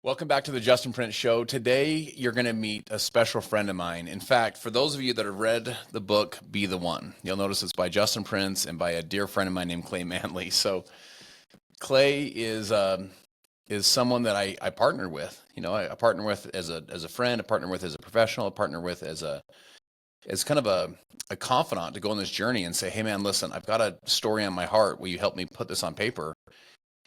Welcome back to the Justin Prince Show. Today, you're going to meet a special friend of mine. In fact, for those of you that have read the book, Be the One, you'll notice it's by Justin Prince and by a dear friend of mine named Clay Manley. So Clay is someone that I partner with. You know, I partner with as a friend, I partner with as a professional, I partner with as kind of a confidant to go on this journey and say, hey man, listen, I've got a story on my heart. Will you help me put this on paper?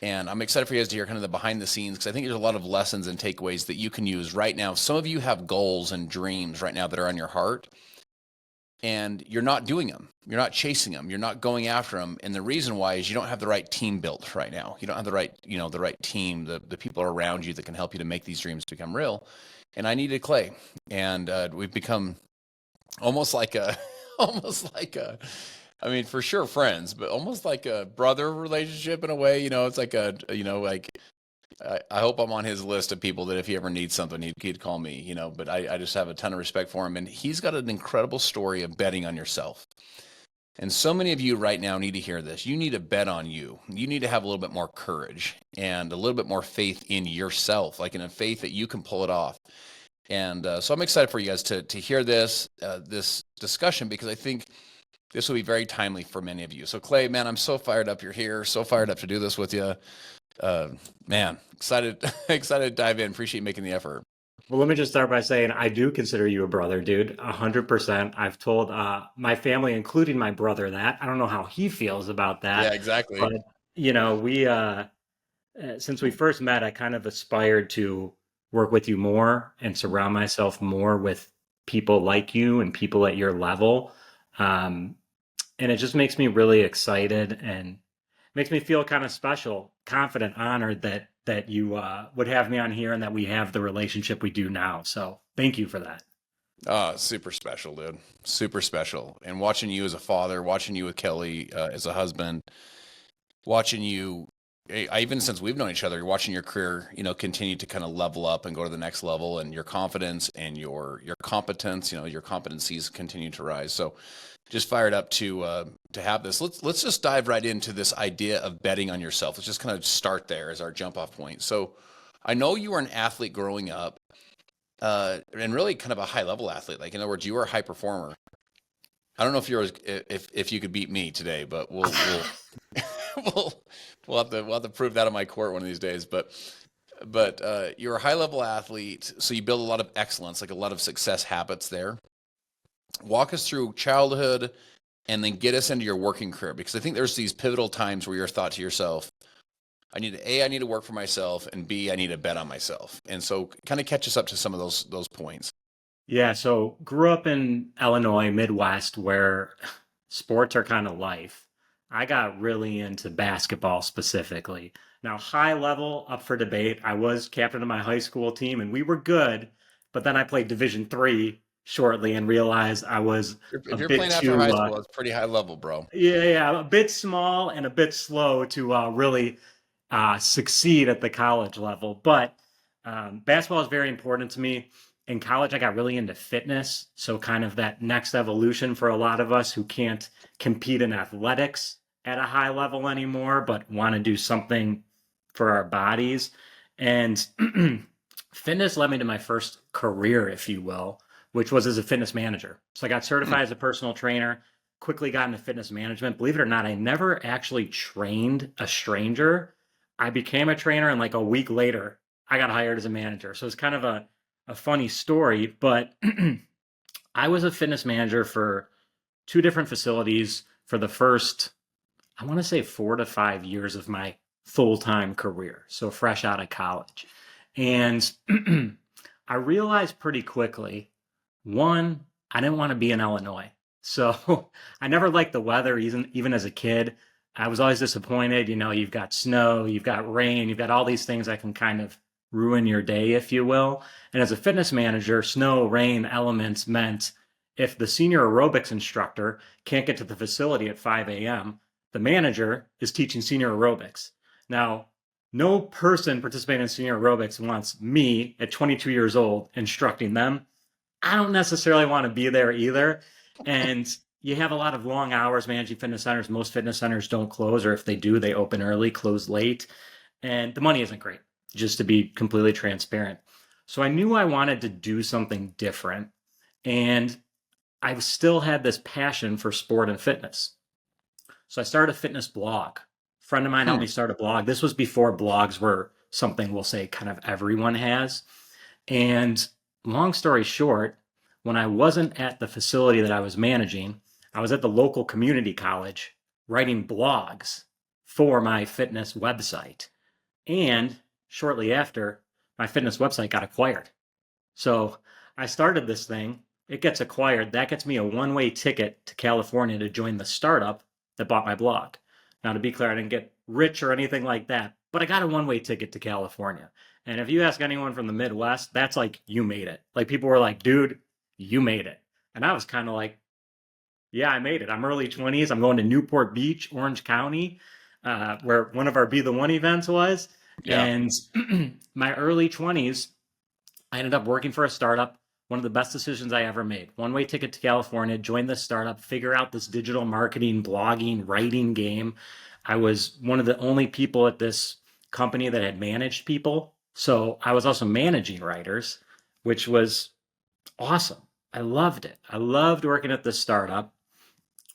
And I'm excited for you guys to hear kind of the behind the scenes, because I think there's a lot of lessons and takeaways that you can use right now. Some of you have goals and dreams right now that are on your heart, and you're not doing them. You're not chasing them. You're not going after them. And the reason why is you don't have the right team built right now. You don't have the right team, the people around you that can help you to make these dreams become real. And I needed Clay, and we've become almost like a, almost like a, I mean, for sure friends, but almost like a brother relationship in a way. It's like I hope I'm on his list of people that if he ever needs something, he'd call me, but I just have a ton of respect for him. And he's got an incredible story of betting on yourself. And so many of you right now need to hear this. You need to bet on you. You need to have a little bit more courage and a little bit more faith in yourself, like in a faith that you can pull it off. And so I'm excited for you guys to hear this discussion, because I think this will be very timely for many of you. So Clay, man, I'm so fired up you're here. So fired up to do this with you. Man, excited to dive in. Appreciate you making the effort. Well, let me just start by saying I do consider you a brother, dude. 100%. I've told my family, including my brother, that. I don't know how he feels about Yeah, that, exactly. but we since we first met, I kind of aspired to work with you more and surround myself more with people like you and people at your level. Um, and it just makes me really excited and makes me feel kind of special, confident, honored that you would have me on here and that we have the relationship we do now. So thank you for that. Super special, dude. Super special. And watching you as a father, watching you with Kelly as a husband, watching you, even since we've known each other, watching your career, continue to kind of level up and go to the next level, and your confidence and your competence, your competencies continue to rise. So just fired up to have this. Let's just dive right into this idea of betting on yourself. Let's just kind of start there as our jump off point. So I know you were an athlete growing up, and really kind of a high level athlete. Like, in other words, you were a high performer. I don't know if you could beat me today, but we'll we'll have to prove that in my court one of these days. But you're a high level athlete, so you build a lot of excellence, like a lot of success habits there. Walk us through childhood and then get us into your working career, because I think there's these pivotal times where you're thought to yourself, I need to work for myself, and B, I need to bet on myself. And so kind of catch us up to some of those points. Yeah, so grew up in Illinois, Midwest, where sports are kind of life. I got really into basketball specifically. Now, high level, up for debate. I was captain of my high school team, and we were good. But then I played Division 3 shortly and realized I was a If you're bit playing after too, high school, it's pretty high level, bro. yeah, a bit small and a bit slow to really succeed at the college level. But basketball is very important to me. In college, I got really into fitness. So, kind of that next evolution for a lot of us who can't compete in athletics at a high level anymore, but want to do something for our bodies. And fitness led me to my first career, if you will, which was as a fitness manager. So, I got Hmm. certified as a personal trainer, quickly got into fitness management. Believe it or not, I never actually trained a stranger. I became a trainer, and like a week later, I got hired as a manager. So it's kind of a funny story, but I was a fitness manager for two different facilities for the first, I want to say 4 to 5 years of my full time career. So fresh out of college. And I realized pretty quickly, one, I didn't want to be in Illinois. So I never liked the weather, even as a kid. I was always disappointed. You've got snow, you've got rain, you've got all these things that can kind of ruin your day, if you will. And as a fitness manager, snow, rain, elements meant if the senior aerobics instructor can't get to the facility at 5 a.m., the manager is teaching senior aerobics. Now, no person participating in senior aerobics wants me at 22 years old instructing them. I don't necessarily want to be there either. And you have a lot of long hours managing fitness centers. Most fitness centers don't close, or if they do, they open early, close late, and the money isn't great. just to be completely transparent. So I knew I wanted to do something different. And I still had this passion for sport and fitness. So I started a fitness blog. A friend of mine helped Hmm. me start a blog. This was before blogs were something we'll say kind of everyone has. And long story short, when I wasn't at the facility that I was managing, I was at the local community college writing blogs for my fitness website. And shortly after, my fitness website got acquired. So I started this thing. It gets acquired. That gets me a one-way ticket to California to join the startup that bought my blog. Now, to be clear, I didn't get rich or anything like that, but I got a one-way ticket to California. And if you ask anyone from the Midwest, that's like, you made it. Like people were like, dude, you made it. And I was kind of like, yeah, I made it. I'm early 20s. I'm going to Newport Beach, Orange County, where one of our Be the One events was. Yeah. And my early 20s, I ended up working for a startup. One of the best decisions I ever made. One way ticket to California, join this startup, figure out this digital marketing, blogging, writing game. I was one of the only people at this company that had managed people. So I was also managing writers, which was awesome. I loved it. I loved working at this startup.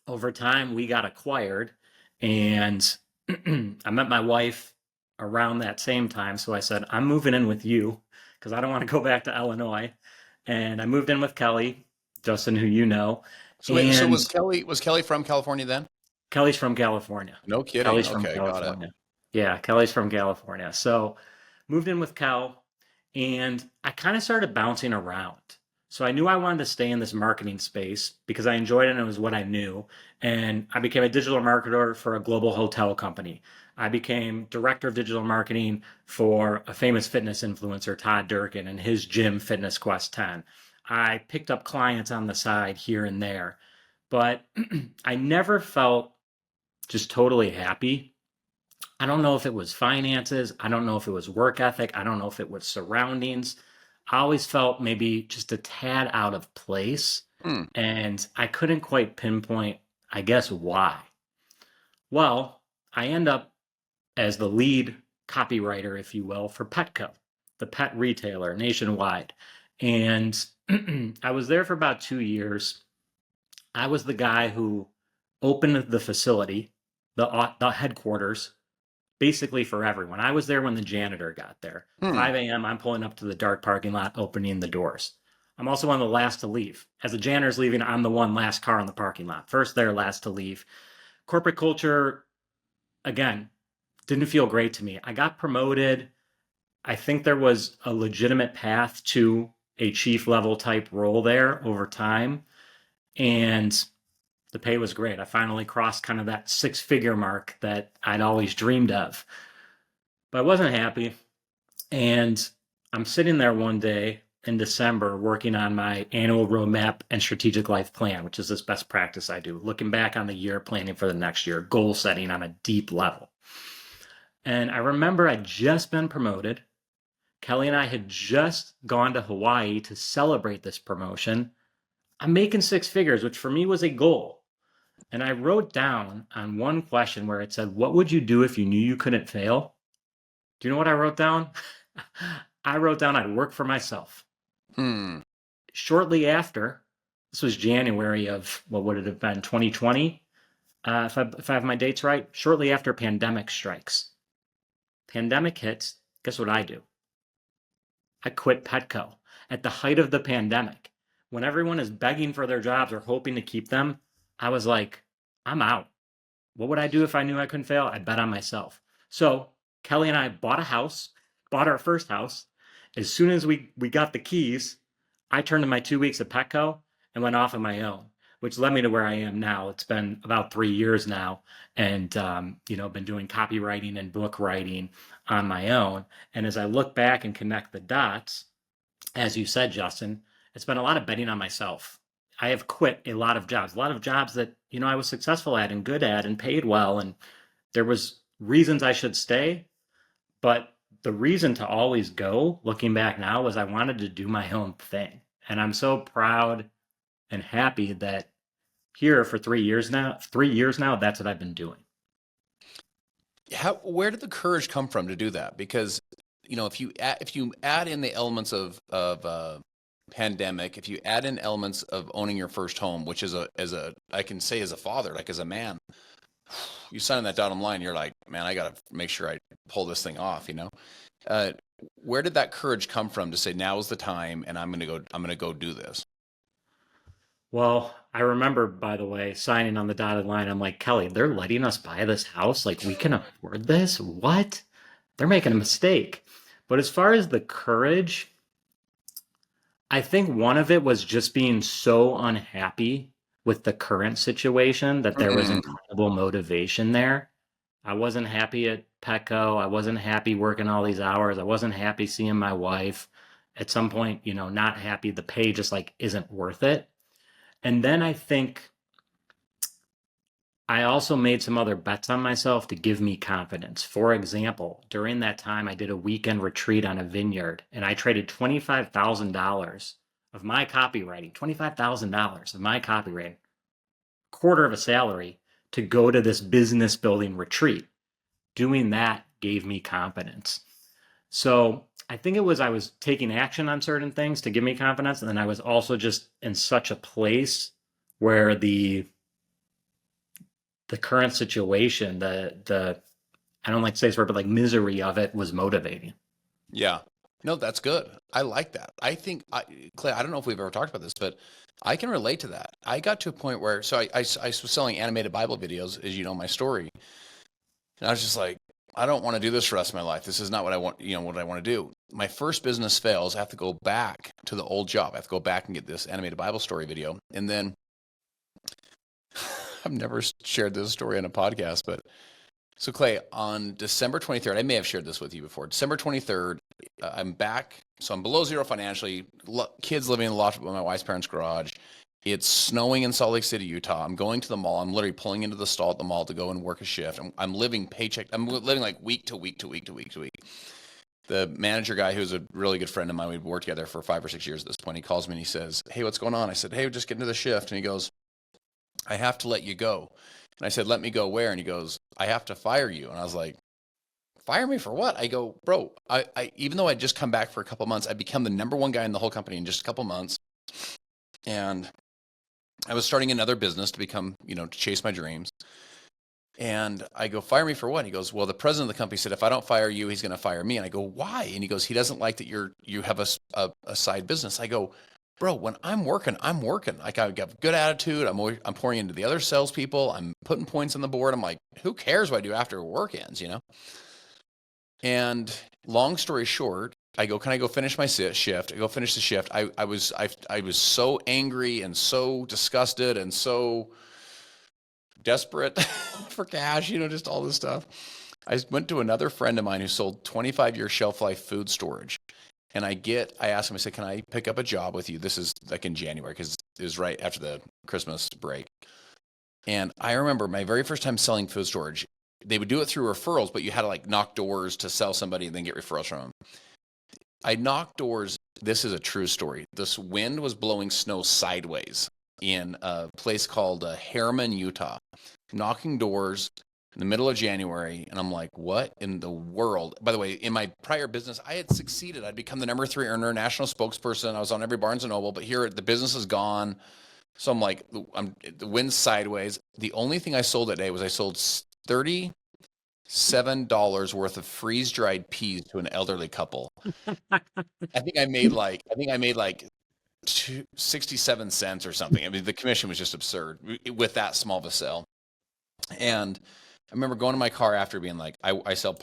Over time, we got acquired, and I met my wife around that same time. So I said, I'm moving in with you because I don't want to go back to Illinois. And I moved in with Kelly, Justin, who you know. So wait, so And was Kelly from California then? Kelly's from California. No kidding. Kelly's from Okay, got it. California. Yeah, Kelly's from California. So moved in with Kel, and I kind of started bouncing around. So I knew I wanted to stay in this marketing space because I enjoyed it and it was what I knew. And I became a digital marketer for a global hotel company. I became director of digital marketing for a famous fitness influencer, Todd Durkin, and his gym, Fitness Quest 10. I picked up clients on the side here and there, but I never felt just totally happy. I don't know if it was finances. I don't know if it was work ethic. I don't know if it was surroundings. I always felt maybe just a tad out of place. Hmm. And I couldn't quite pinpoint, I guess, why. Well, I end up as the lead copywriter, if you will, for Petco, the pet retailer nationwide. And I was there for about 2 years. I was the guy who opened the facility, the headquarters, basically for everyone. I was there when the janitor got there. Hmm. 5 a.m., I'm pulling up to the dark parking lot, opening the doors. I'm also one of the last to leave. As the janitor's leaving, I'm the one last car in the parking lot. First there, last to leave. Corporate culture, again, didn't feel great to me. I got promoted. I think there was a legitimate path to a chief level type role there over time. And the pay was great. I finally crossed kind of that six-figure mark that I'd always dreamed of. But I wasn't happy. And I'm sitting there one day in December working on my annual roadmap and strategic life plan, which is this best practice I do, looking back on the year, planning for the next year, goal setting on a deep level. And I remember I'd just been promoted. Kelly and I had just gone to Hawaii to celebrate this promotion. I'm making six figures, which for me was a goal. And I wrote down on one question where it said, what would you do if you knew you couldn't fail? Do you know what I wrote down? I wrote down I'd work for myself. Hmm. Shortly after, this was January of, what would it have been, 2020? If I have my dates right, shortly after pandemic strikes. Pandemic hits, guess what I do? I quit Petco at the height of the pandemic. When everyone is begging for their jobs or hoping to keep them, I was like, I'm out. What would I do if I knew I couldn't fail? I bet on myself. So Kelly and I bought a house, bought our first house. As soon as we got the keys, I turned in my 2 weeks at Petco and went off on my own, which led me to where I am now. It's been about 3 years now, and been doing copywriting and book writing on my own. And as I look back and connect the dots, as you said, Justin, it's been a lot of betting on myself. I have quit a lot of jobs that, I was successful at and good at and paid well. And there was reasons I should stay, but the reason to always go, looking back now, was I wanted to do my own thing. And I'm so proud and happy that here for 3 years now, that's what I've been doing. Where did the courage come from to do that? Because if you add in the elements of pandemic, if you add in elements of owning your first home, which is I can say as a father, like as a man, you sign that dotted line, you're like, man, I got to make sure I pull this thing off, Uh, where did that courage come from to say now is the time and I'm going to go do this? Well, I remember, by the way, signing on the dotted line. I'm like, Kelly, they're letting us buy this house. Like, we can afford this? What? They're making a mistake. But as far as the courage, I think one of it was just being so unhappy with the current situation that there was Mm, incredible motivation there. I wasn't happy at Petco. I wasn't happy working all these hours. I wasn't happy seeing my wife. At some point, not happy. The pay just like isn't worth it. And then I think I also made some other bets on myself to give me confidence. For example, during that time, I did a weekend retreat on a vineyard and I traded $25,000 of my copywriting, $25,000 of my copywriting, quarter of a salary to go to this business building retreat. Doing that gave me confidence. So I think it was I was taking action on certain things to give me confidence. And then I was also just in such a place where the current situation, the I don't like to say this word, but like misery of it was motivating. yeah. No, that's good. I like that. Clay, I don't know if we've ever talked about this, but I can relate to that. I got to a point where, so I was selling animated Bible videos, as you know, my story. And I was just like, I don't want to do this for the rest of my life. This is not what I want, what I want to do. My first business fails. I have to go back to the old job. I have to go back and get this animated Bible story video. And then I've never shared this story on a podcast, but so Clay, on December 23rd, I may have shared this with you before. December 23rd, I'm back. So I'm below zero financially. Kids living in the loft with my wife's parents' garage. It's snowing in Salt Lake City, Utah. I'm going to the mall. I'm literally pulling into the stall at the mall to go and work a shift. I'm living paycheck. I'm living like week to week to week to week to week. The manager guy, who's a really good friend of mine, we'd worked together for 5 or 6 years at this point. He calls me and he says, "Hey, what's going on?" I said, "Hey, we're just getting to the shift." And he goes, "I have to let you go." And I said, "Let me go where?" And he goes, "I have to fire you." And I was like, "Fire me for what?" I go, "Bro, I even though I'd just come back for a couple months, I become the number one guy in the whole company in just a couple months. And I was starting another business to become, to chase my dreams. And I go, "Fire me for what?" And he goes, "Well, the president of the company said if I don't fire you, he's going to fire me." And I go, "Why?" And he goes, "He doesn't like that you have a side business." I go, "Bro, when I'm working, I'm working. Like I got good attitude. I'm pouring into the other salespeople. I'm putting points on the board. I'm like, who cares what I do after work ends?" And long story short, I go, "Can I go finish my shift?" I go finish the shift. I was so angry and so disgusted and so desperate for cash, just all this stuff. I went to another friend of mine who sold 25-year shelf life food storage. And I asked him, I said, "Can I pick up a job with you?" This is like in January because it was right after the Christmas break. And I remember my very first time selling food storage, they would do it through referrals, but you had to like knock doors to sell somebody and then get referrals from them. I knocked doors. This is a true story. This wind was blowing snow sideways in a place called Harriman, Utah, knocking doors in the middle of January. And I'm like, what in the world? By the way, in my prior business, I had succeeded. I'd become the number 3 earner, national spokesperson. I was on every Barnes and Noble, but here the business is gone. So I'm like, the wind's sideways. The only thing I sold that day was I sold $37 worth of freeze dried peas to an elderly couple. I think I made like 67 cents or something. I mean, the commission was just absurd with that small of a sale. And I remember going to my car after being like, I sell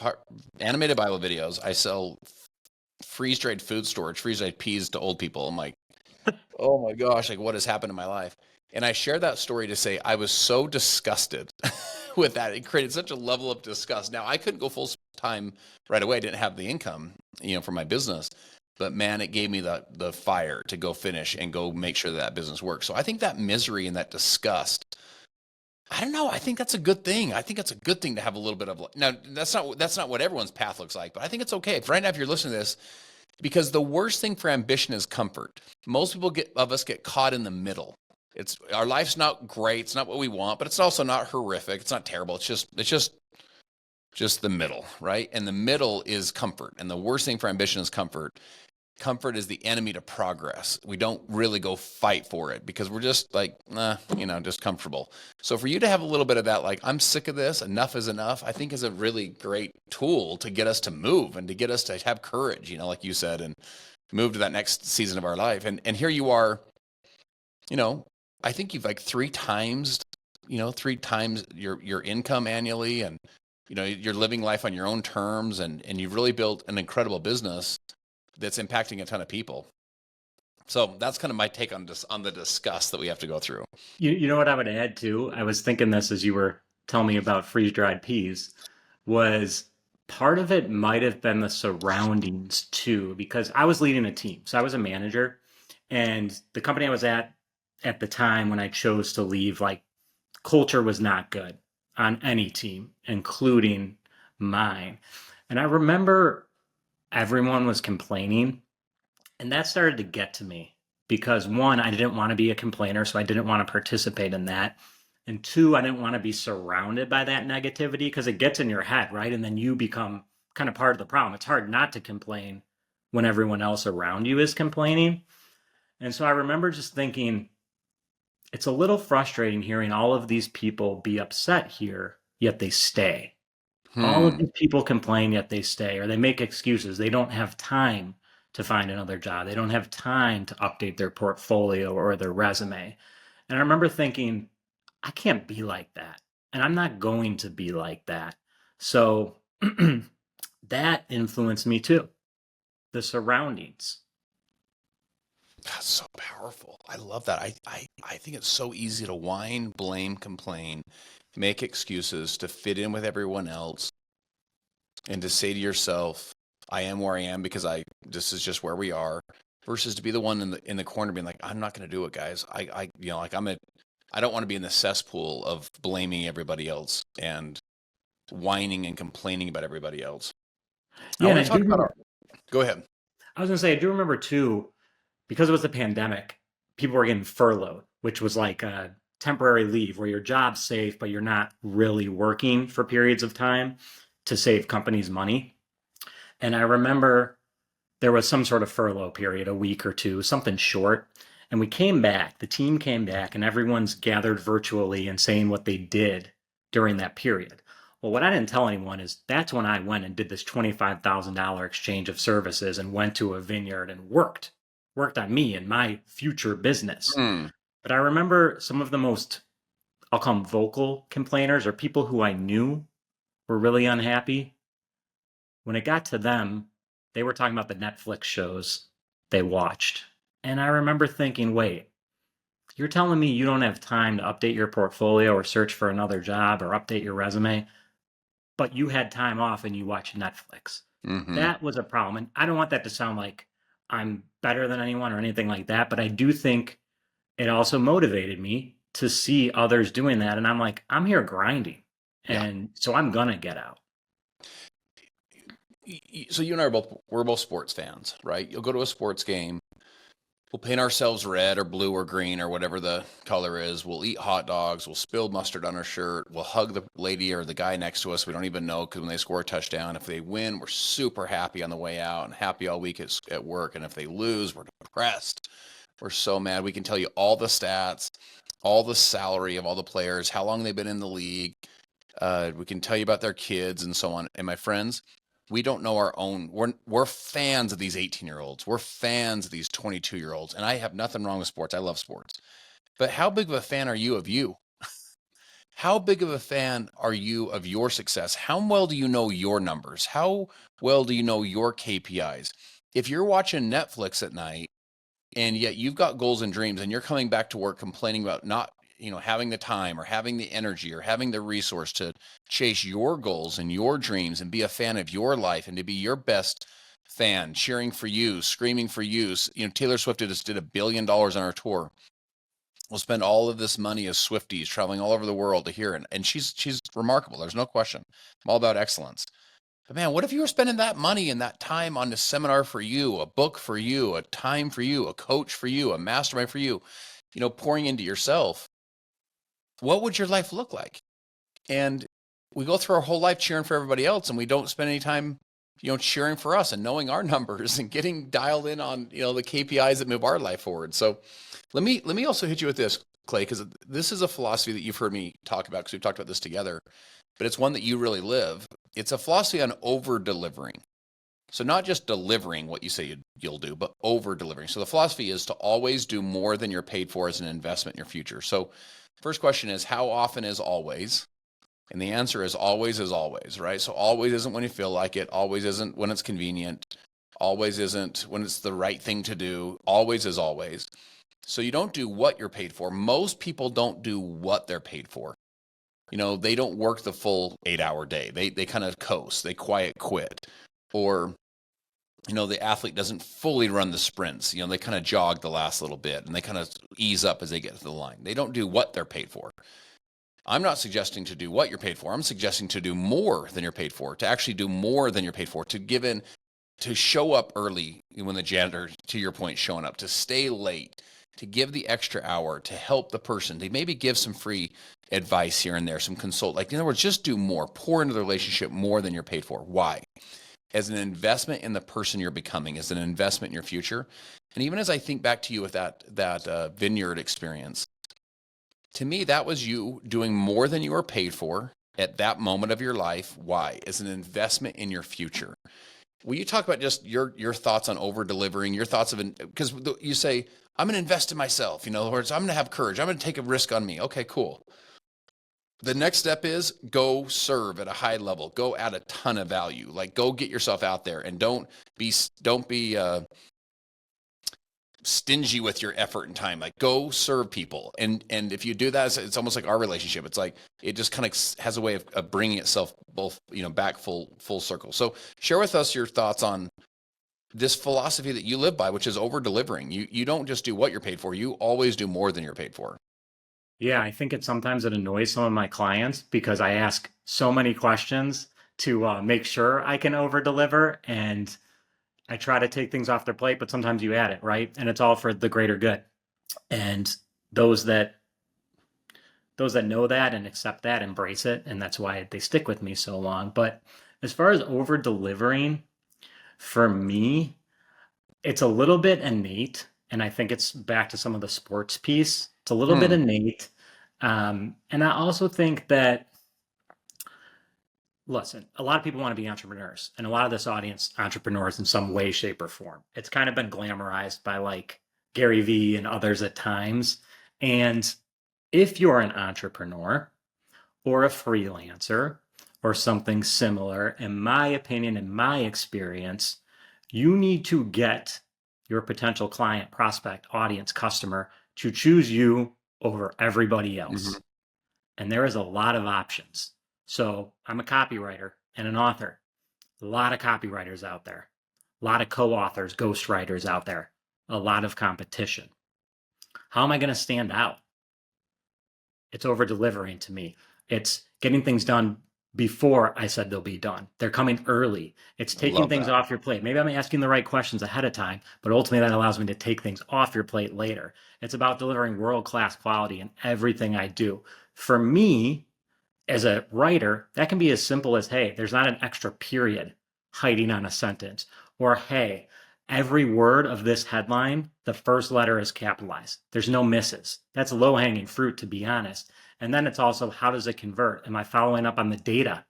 animated Bible videos. I sell freeze dried food storage, freeze dried peas to old people. I'm like, oh my gosh, like what has happened in my life? And I share that story to say I was so disgusted with that. It created such a level of disgust. Now I couldn't go full time right away. I didn't have the income, for my business. But man, it gave me the fire to go finish and go make sure that business works. So I think that misery and that disgust, I don't know. I think that's a good thing. I think it's a good thing to have a little bit of. Now that's not what everyone's path looks like, but I think it's okay. If right now, if you're listening to this, because the worst thing for ambition is comfort. Most people get caught in the middle. It's our life's not great. It's not what we want, but it's also not horrific. It's not terrible. It's just just the middle, right? And the middle is comfort. And the worst thing for ambition is comfort. Comfort is the enemy to progress. We don't really go fight for it because we're just like, just comfortable. So for you to have a little bit of that, like, I'm sick of this, enough is enough, I think is a really great tool to get us to move and to get us to have courage, like you said, and move to that next season of our life. And here you are, I think you've like three times your income annually, and you're living life on your own terms, and you've really built an incredible business that's impacting a ton of people. So that's kind of my take on the disgust that we have to go through. You know what I would add too? I was thinking this as you were telling me about freeze-dried peas, was part of it might have been the surroundings too, because I was leading a team. So I was a manager, and the company I was at the time when I chose to leave, like, culture was not good on any team, including mine. And I remember everyone was complaining, and that started to get to me because, one, I didn't want to be a complainer, so I didn't want to participate in that. And two, I didn't want to be surrounded by that negativity because it gets in your head, right? And then you become kind of part of the problem. It's hard not to complain when everyone else around you is complaining. And so I remember just thinking, it's a little frustrating hearing all of these people be upset here, yet they stay. All of these people complain, yet they stay, or they make excuses. They don't have time to find another job. They don't have time to update their portfolio or their resume. And I remember thinking, I can't be like that. And I'm not going to be like that. So that influenced me too. The surroundings. That's so powerful. I love that. I think it's so easy to whine, blame, complain, make excuses to fit in with everyone else, and to say to yourself, I am where I am because this is just where we are, versus to be the one in the corner being like, I'm not going to do it, guys. I don't want to be in the cesspool of blaming everybody else and whining and complaining about everybody else. I Yeah, and want I to talk about do. go ahead. I was going to say, I do remember too, because it was the pandemic, people were getting furloughed, which was like a temporary leave where your job's safe, but you're not really working for periods of time to save companies money. And I remember there was some sort of furlough period, a week or two, something short. And we came back, the team came back, and everyone's gathered virtually and saying what they did during that period. Well, what I didn't tell anyone is that's when I went and did this $25,000 exchange of services and went to a vineyard and worked on me and my future business. Hmm. But I remember some of the most, I'll call them vocal complainers, or people who I knew were really unhappy. When it got to them, they were talking about the Netflix shows they watched. And I remember thinking, wait, you're telling me you don't have time to update your portfolio or search for another job or update your resume, but you had time off and you watched Netflix. Mm-hmm. That was a problem. And I don't want that to sound like I'm better than anyone or anything like that, but I do think it also motivated me to see others doing that. And I'm like, I'm here grinding. Yeah. And so I'm going to get out. So you and I we're both sports fans, right? You'll go to a sports game. We'll paint ourselves red or blue or green or whatever the color is. We'll eat hot dogs. We'll spill mustard on our shirt. We'll hug the lady or the guy next to us we don't even know, because when they score a touchdown, if they win, we're super happy on the way out and happy all week at work. And if they lose, we're depressed. We're so mad. We can tell you all the stats, all the salary of all the players, how long they've been in the league. We can tell you about their kids and so on. And my friends, we don't know our own. We're fans of these 18-year-olds. We're fans of these 22-year-olds. And I have nothing wrong with sports. I love sports. But how big of a fan are you of you? How big of a fan are you of your success? How well do you know your numbers? How well do you know your KPIs? If you're watching Netflix at night and yet you've got goals and dreams and you're coming back to work complaining about not having the time or having the energy or having the resource to chase your goals and your dreams and be a fan of your life and to be your best fan, cheering for you, screaming for you. Taylor Swift just did $1 billion on her tour. We'll spend all of this money as Swifties traveling all over the world to hear it. And she's remarkable. There's no question. I'm all about excellence. But man, what if you were spending that money and that time on a seminar for you, a book for you, a time for you, a coach for you, a mastermind for you, pouring into yourself? What would your life look like? And we go through our whole life cheering for everybody else, and we don't spend any time, cheering for us and knowing our numbers and getting dialed in on, the KPIs that move our life forward. So let me also hit you with this, Clay, because this is a philosophy that you've heard me talk about because we've talked about this together, but it's one that you really live. It's a philosophy on over delivering. So not just delivering what you say you'll do, but over delivering. So the philosophy is to always do more than you're paid for as an investment in your future. So first question is, how often is always? And the answer is always, right? So always isn't when you feel like it. Always isn't when it's convenient. Always isn't when it's the right thing to do. Always is always. So you don't do what you're paid for. Most people don't do what they're paid for. They don't work the full 8-hour day. They kind of coast. They quiet quit. Or the athlete doesn't fully run the sprints. They kind of jog the last little bit and they kind of ease up as they get to the line. They don't do what they're paid for. I'm not suggesting to do what you're paid for. I'm suggesting to do more than you're paid for, to actually do more than you're paid for, to give in, to show up early when the janitor, to your point, showing up, to stay late, to give the extra hour, to help the person, to maybe give some free advice here and there, some consult. Like, in other words, just do more, pour into the relationship more than you're paid for. Why? As an investment in the person you're becoming, as an investment in your future. And even as I think back to you with that vineyard experience, to me, that was you doing more than you were paid for at that moment of your life. Why? As an investment in your future. Will you talk about just your thoughts on over delivering, your thoughts of, because you say, I'm going to invest in myself. In other words, I'm going to have courage. I'm going to take a risk on me. Okay, cool. The next step is go serve at a high level. Go add a ton of value. Like, go get yourself out there and don't be stingy with your effort and time. Like, go serve people. And if you do that, it's almost like our relationship. It's like, it just kind of has a way of bringing itself both, back full circle. So share with us your thoughts on this philosophy that you live by, which is over delivering. You don't just do what you're paid for. You always do more than you're paid for. Yeah, I think sometimes it annoys some of my clients because I ask so many questions to make sure I can over deliver, and I try to take things off their plate, but sometimes you add it, right? And it's all for the greater good. And those that know that and accept that, embrace it, and that's why they stick with me so long. But as far as over delivering, for me, it's a little bit innate, and I think it's back to some of the sports piece. It's a little bit innate. And I also think that, listen, a lot of people want to be entrepreneurs, and a lot of this audience, entrepreneurs in some way, shape, or form. It's kind of been glamorized by like Gary Vee and others at times. And if you're an entrepreneur or a freelancer or something similar, in my opinion, in my experience, you need to get your potential client, prospect, audience, customer to choose you over everybody else. Mm-hmm. And there is a lot of options. So I'm a copywriter and an author. A lot of copywriters out there, a lot of co-authors, ghostwriters out there, a lot of competition. How am I going to stand out? It's over delivering to me. It's getting things done before I said they'll be done. They're coming early. It's taking things off your plate. Maybe I'm asking the right questions ahead of time, but ultimately that allows me to take things off your plate later. It's about delivering world-class quality in everything I do. For me, as a writer, that can be as simple as, hey, there's not an extra period hiding on a sentence, or hey, every word of this headline, the first letter is capitalized. There's no misses. That's low-hanging fruit, to be honest. And then it's also, how does it convert? Am I following up on the data?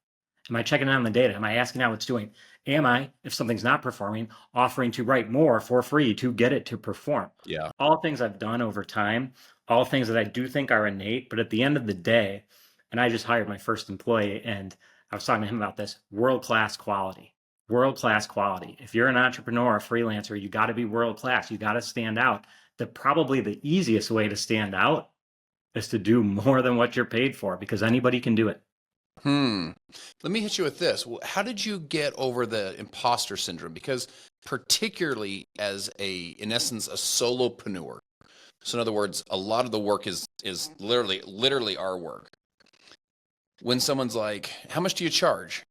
Am I checking in on the data? Am I asking how it's doing? Am I, if something's not performing, offering to write more for free to get it to perform? Yeah. All things I've done over time, all things that I do think are innate, but at the end of the day, and I just hired my first employee, and I was talking to him about this, world-class quality. World-class quality. If you're an entrepreneur or a freelancer, you got to be world-class. You got to stand out. Probably the easiest way to stand out is to do more than what you're paid for, because anybody can do it. Let me hit you with this. How did you get over the imposter syndrome? Because particularly as in essence, a solopreneur. So in other words, a lot of the work is literally our work. When someone's like, how much do you charge?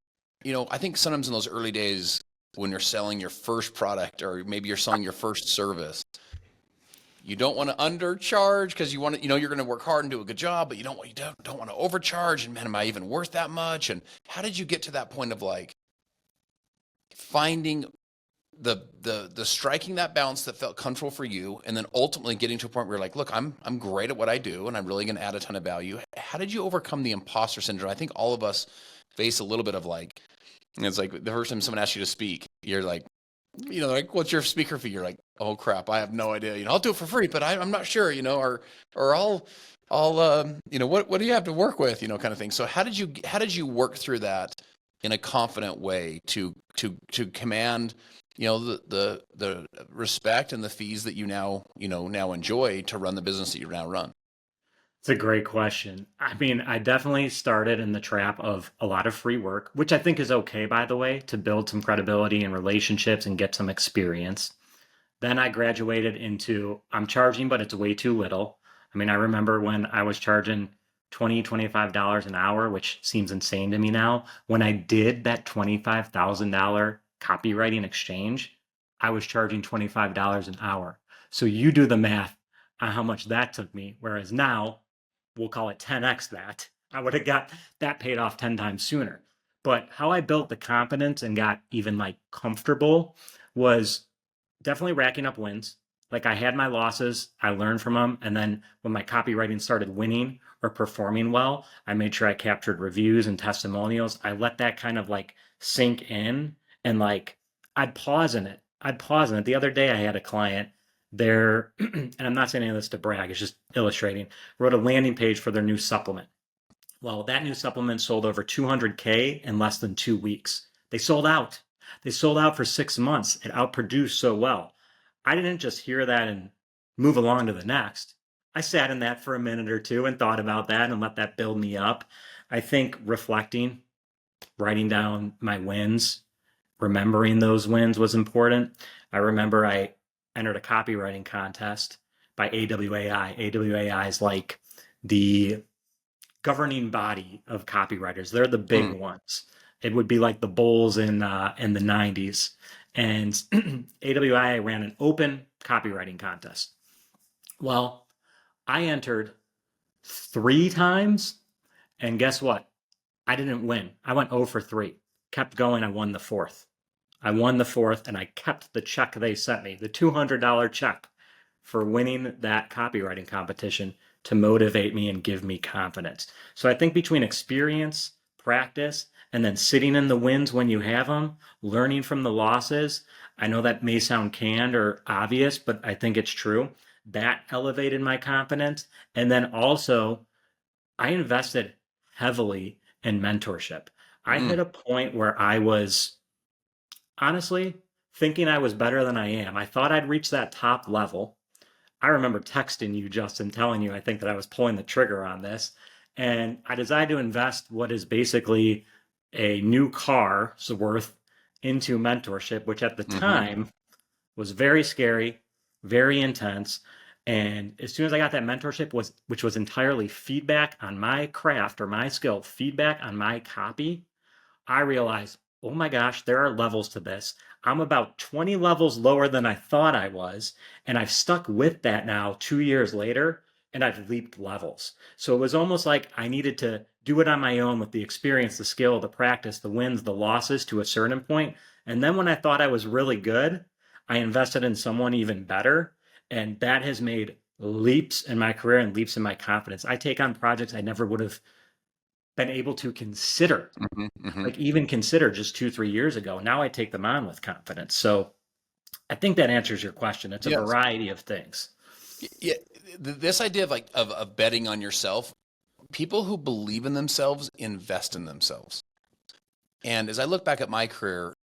I think sometimes in those early days when you're selling your first product, or maybe you're selling your first service, you don't want to undercharge because you want to, you're going to work hard and do a good job, but you don't want to overcharge. And man, am I even worth that much? And how did you get to that point of like finding the striking that balance that felt comfortable for you, and then ultimately getting to a point where you're like, look, I'm great at what I do, and I'm really going to add a ton of value. How did you overcome the imposter syndrome? I think all of us face a little bit of like, it's like the first time someone asks you to speak, you're like, like, what's your speaker fee? You're like, oh crap, I have no idea. I'll do it for free, but I'm not sure. Or what do you have to work with? Kind of thing. So how did you work through that in a confident way to command the respect and the fees that you now enjoy to run the business that you now run? It's a great question. I mean, I definitely started in the trap of a lot of free work, which I think is okay, by the way, to build some credibility and relationships and get some experience. Then I graduated into I'm charging, but it's way too little. I mean, I remember when I was charging $25 an hour, which seems insane to me now. When I did that $25,000 copywriting exchange, I was charging $25 an hour. So you do the math on how much that took me. Whereas now, we'll call it 10x that. I would have got that paid off 10 times sooner. But how I built the confidence and got even like comfortable was definitely racking up wins. Like I had my losses, I learned from them. And then when my copywriting started winning or performing well, I made sure I captured reviews and testimonials. I let that kind of like sink in, and like I'd pause in it. The other day I had a client there, and I'm not saying any of this to brag, it's just illustrating, wrote a landing page for their new supplement. Well, that new supplement sold over 200K in less than 2 weeks. They sold out. They sold out for 6 months. It outproduced so well. I didn't just hear that and move along to the next. I sat in that for a minute or two and thought about that and let that build me up. I think reflecting, writing down my wins, remembering those wins was important. I remember I entered a copywriting contest by AWAI. AWAI is like the governing body of copywriters. They're the big ones. It would be like the Bulls in the 90s. And AWI ran an open copywriting contest. Well, I entered 3 times, and guess what? I didn't win. I went 0 for 3. Kept going. I won the fourth. And I kept the check they sent me, the $200 check for winning that copywriting competition to motivate me and give me confidence. So I think between experience, practice, and then sitting in the wins when you have them, learning from the losses, I know that may sound canned or obvious, but I think it's true. That elevated my confidence. And then also, I invested heavily in mentorship. I hit a point where I was honestly thinking I was better than I am. I thought I'd reach that top level. I remember texting you, Justin, telling you I think that I was pulling the trigger on this. And I decided to invest what is basically a new car's worth into mentorship, which at the time was very scary, very intense. And as soon as I got that mentorship, which was entirely feedback on my craft or my skill, feedback on my copy, I realized, oh my gosh, there are levels to this. I'm about 20 levels lower than I thought I was. And I've stuck with that now 2 years later, and I've leaped levels. So it was almost like I needed to do it on my own with the experience, the skill, the practice, the wins, the losses to a certain point. And then when I thought I was really good, I invested in someone even better. And that has made leaps in my career and leaps in my confidence. I take on projects I never would have been able to consider, like even consider just 2-3 years ago. Now I take them on with confidence. So I think that answers your question. It's a Yes. variety of things. Yeah, this idea of like of betting on yourself, people who believe in themselves invest in themselves. And as I look back at my career,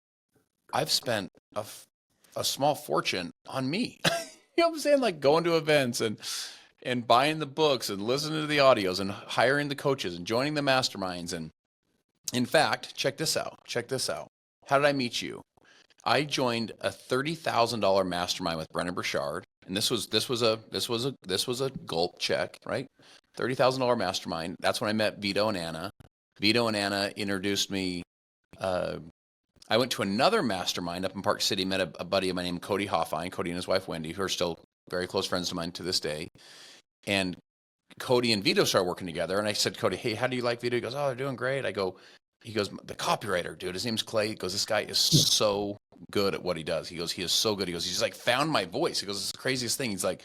I've spent a small fortune on me. You know what I'm saying? Like going to events and buying the books and listening to the audios and hiring the coaches and joining the masterminds. And in fact, check this out. How did I meet you? I joined a $30,000 mastermind with Brennan Burchard, and this was a gulp check, right? $30,000 mastermind. That's when I met Vito and Anna. Vito and Anna introduced me. I went to another mastermind up in Park City, met a buddy of mine named Cody Hoffine, Cody and his wife Wendy, who are still very close friends of mine to this day. And Cody and Vito started working together. And I said, Cody, hey, how do you like Vito? He goes, oh, they're doing great. He goes, the copywriter, dude, his name's Clay. He goes, this guy is so good at what he does. He goes, he is so good. He goes, he's like found my voice. He goes, it's the craziest thing. He's like,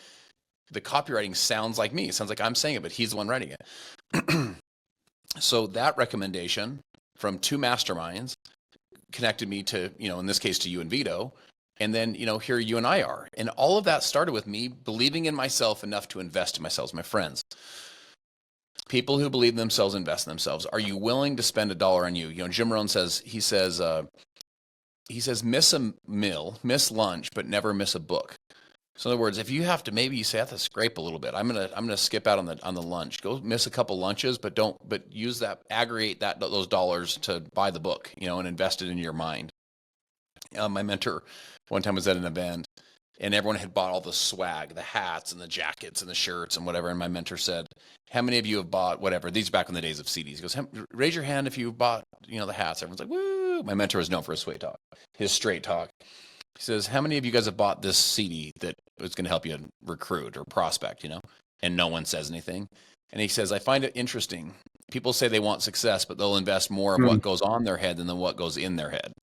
the copywriting sounds like me. It sounds like I'm saying it, but he's the one writing it. So that recommendation from two masterminds connected me to, in this case, to you and Vito. And then, here you and I are. And all of that started with me believing in myself enough to invest in myself, my friends. People who believe in themselves invest in themselves. Are you willing to spend $1 on you? Jim Rohn says, he says, miss a meal, miss lunch, but never miss a book. So in other words, if you have to, maybe you say, I have to scrape a little bit. I'm gonna skip out on the lunch. Go miss a couple lunches, but use that, aggregate those dollars to buy the book, and invest it in your mind. My mentor one time was at an event, and everyone had bought all the swag, the hats and the jackets and the shirts and whatever. And my mentor said, how many of you have bought whatever? These are back in the days of CDs. He goes, raise your hand if you bought, the hats. Everyone's like, woo. My mentor was known for his straight talk. He says, how many of you guys have bought this CD that was going to help you recruit or prospect, And no one says anything. And he says, I find it interesting. People say they want success, but they'll invest more of what goes on their head than what goes in their head.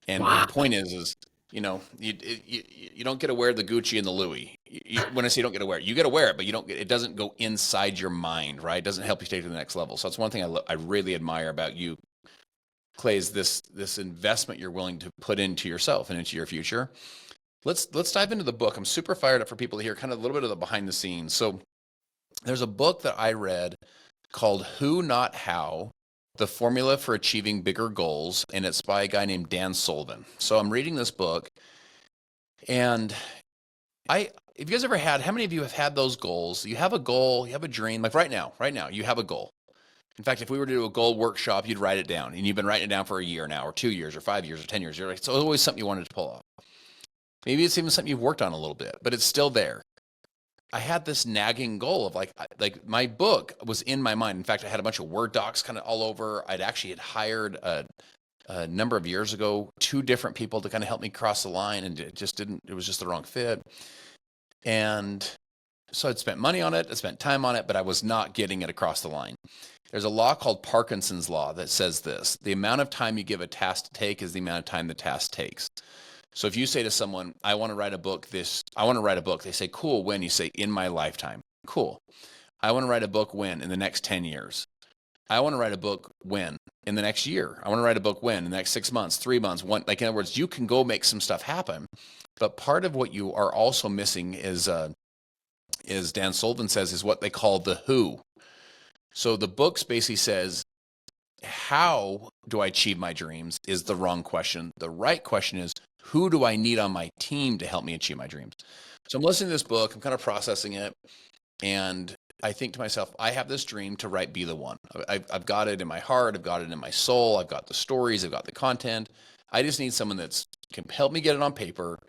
And the point is, you don't get to wear the Gucci and the Louis. When I say you don't get to wear it, you get to wear it, but it doesn't go inside your mind, right? It doesn't help you take to the next level. So that's one thing I really admire about you, Clay, is this investment you're willing to put into yourself and into your future. Let's dive into the book. I'm super fired up for people to hear kind of a little bit of the behind the scenes. So there's a book that I read called Who Not How: The Formula for Achieving Bigger Goals, and it's by a guy named Dan Sullivan. So I'm reading this book, and if you guys ever had, how many of you have had those goals? You have a goal, you have a dream, like right now, you have a goal. In fact, if we were to do a goal workshop, you'd write it down, and you've been writing it down for a year now, or 2 years, or 5 years, or 10 years. You're like, it's always something you wanted to pull off. Maybe it's even something you've worked on a little bit, but it's still there. I had this nagging goal of like my book was in my mind. In fact, I had a bunch of Word docs kind of all over. I'd hired a number of years ago, 2 different people to kind of help me cross the line, and it was just the wrong fit. And so I'd spent money on it, I spent time on it, but I was not getting it across the line. There's a law called Parkinson's law that says this: the amount of time you give a task to take is the amount of time the task takes. So if you say to someone, I want to write a book, they say, cool, when? You say, in my lifetime. Cool. I want to write a book when? In the next 10 years. I want to write a book when? In the next year. I want to write a book when? In the next 6 months, 3 months, one. Like, in other words, you can go make some stuff happen. But part of what you are also missing is Dan Sullivan says, is what they call the who. So the book basically says, how do I achieve my dreams is the wrong question. The right question is, who do I need on my team to help me achieve my dreams? So I'm listening to this book, I'm kind of processing it, and I think to myself, I have this dream to write Be the One. I've got it in my heart, I've got it in my soul, I've got the stories, I've got the content. I just need someone that can help me get it on paper,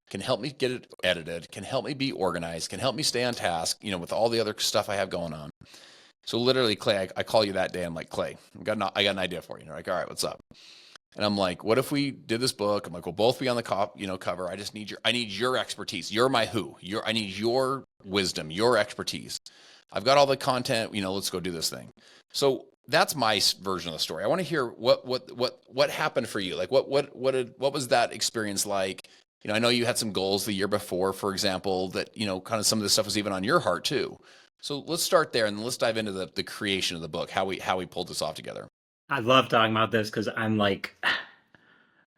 can help me get it edited, can help me be organized, can help me stay on task, with all the other stuff I have going on. So literally, Clay, I call you that day. I'm like, Clay, I got an idea for you. You're like, all right, what's up? And I'm like, what if we did this book? I'm like, we'll both be on the cover. I need your expertise. You're my who. I need your wisdom, your expertise. I've got all the content. Let's go do this thing. So that's my version of the story. I want to hear what happened for you. Like, what was that experience like? I know you had some goals the year before, for example, that kind of some of this stuff was even on your heart too. So let's start there, and then let's dive into the creation of the book, how we pulled this off together. I love talking about this because I'm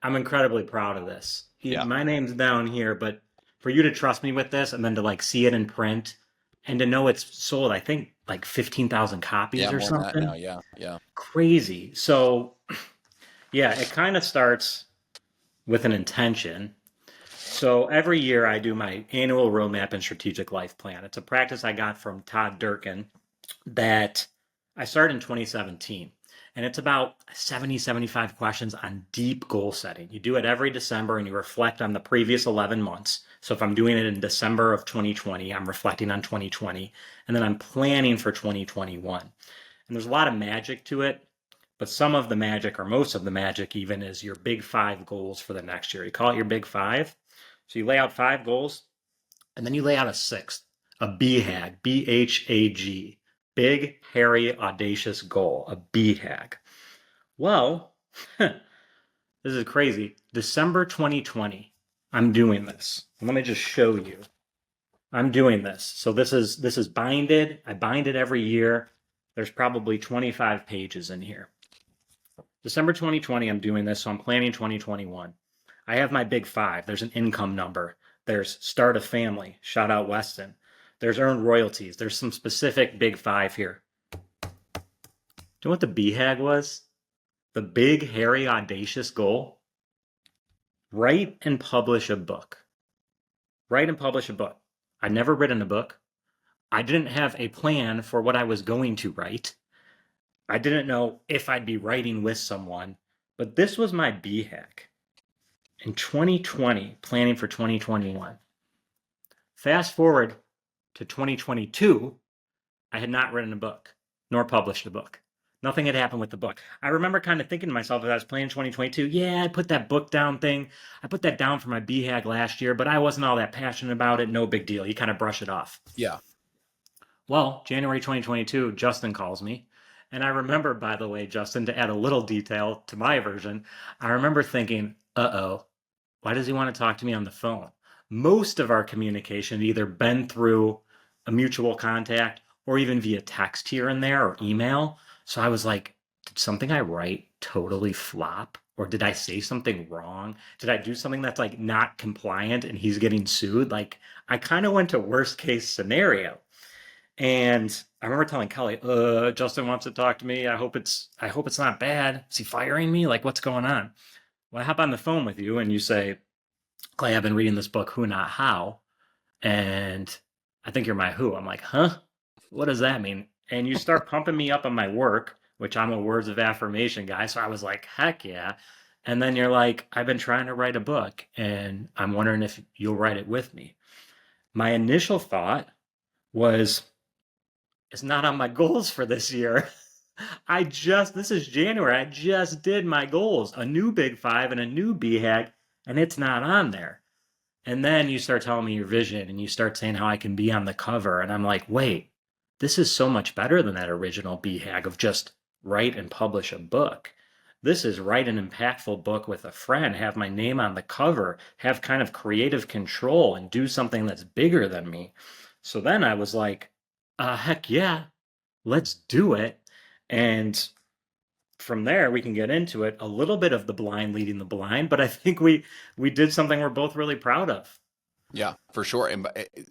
incredibly proud of this. Yeah. My name's down here, but for you to trust me with this and then to see it in print and to know it's sold, I think 15,000 copies or something. Now. Yeah. Crazy. So yeah, it kind of starts with an intention. So every year I do my annual roadmap and strategic life plan. It's a practice I got from Todd Durkin that I started in 2017. And it's about 75 questions on deep goal setting. You do it every December and you reflect on the previous 11 months. So if I'm doing it in December of 2020, I'm reflecting on 2020. And then I'm planning for 2021. And there's a lot of magic to it. But some of the magic, or most of the magic even, is your big 5 goals for the next year. You call it your big 5. So you lay out 5 goals. And then you lay out a sixth, a BHAG, BHAG, big, hairy, audacious goal, a BHAG. Well, this is crazy. December 2020, I'm doing this. Let me just show you. I'm doing this. So this is binded. I bind it every year. There's probably 25 pages in here. December 2020, I'm doing this, so I'm planning 2021. I have my big five. There's an income number. There's start a family. Shout out Weston. There's earned royalties. There's some specific big five here. Do you know what the BHAG was? The big, hairy, audacious goal? Write and publish a book. Write and publish a book. I'd never written a book. I didn't have a plan for what I was going to write. I didn't know if I'd be writing with someone, but this was my BHAG. In 2020, planning for 2021. Fast forward to 2022, I had not written a book, nor published a book. Nothing had happened with the book. I remember kind of thinking to myself as I was planning 2022, yeah, I put that book down thing. I put that down for my BHAG last year, but I wasn't all that passionate about it. No big deal. You kind of brush it off. Yeah. Well, January 2022, Justin calls me. And I remember, by the way, Justin, to add a little detail to my version, I remember thinking, uh-oh, why does he want to talk to me on the phone? Most of our communication had either been through a mutual contact or even via text here and there or email. So I was like, did something I write totally flop? Or did I say something wrong? Did I do something that's like not compliant and he's getting sued? Like I kind of went to worst case scenario. And I remember telling Kelly, Justin wants to talk to me. I hope it's not bad. Is he firing me? Like what's going on? Well, I hop on the phone with you and you say, Clay, I've been reading this book, Who Not How, and I think you're my who. I'm like, huh? What does that mean? And you start pumping me up on my work, which I'm a words of affirmation guy. So I was like, heck yeah. And then you're like, I've been trying to write a book and I'm wondering if you'll write it with me. My initial thought was, it's not on my goals for this year. This is January. I just did my goals, a new big five and a new BHAG, and it's not on there. And then you start telling me your vision and you start saying how I can be on the cover. And I'm like, wait, this is so much better than that original BHAG of just write and publish a book. This is write an impactful book with a friend, have my name on the cover, have kind of creative control and do something that's bigger than me. So then I was like, heck yeah, let's do it. And from there, we can get into it. A little bit of the blind leading the blind, but I think we did something we're both really proud of. Yeah, for sure. And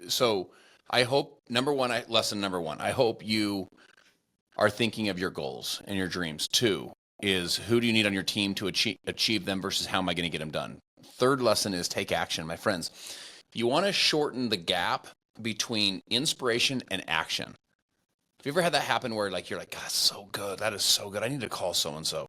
so I hope lesson number one, I hope you are thinking of your goals and your dreams. Two is who do you need on your team to achieve them versus how am I going to get them done? Third lesson is take action, my friends. You want to shorten the gap between inspiration and action. Have you ever had that happen where like you're like, God, so good. That is so good. I need to call so-and-so.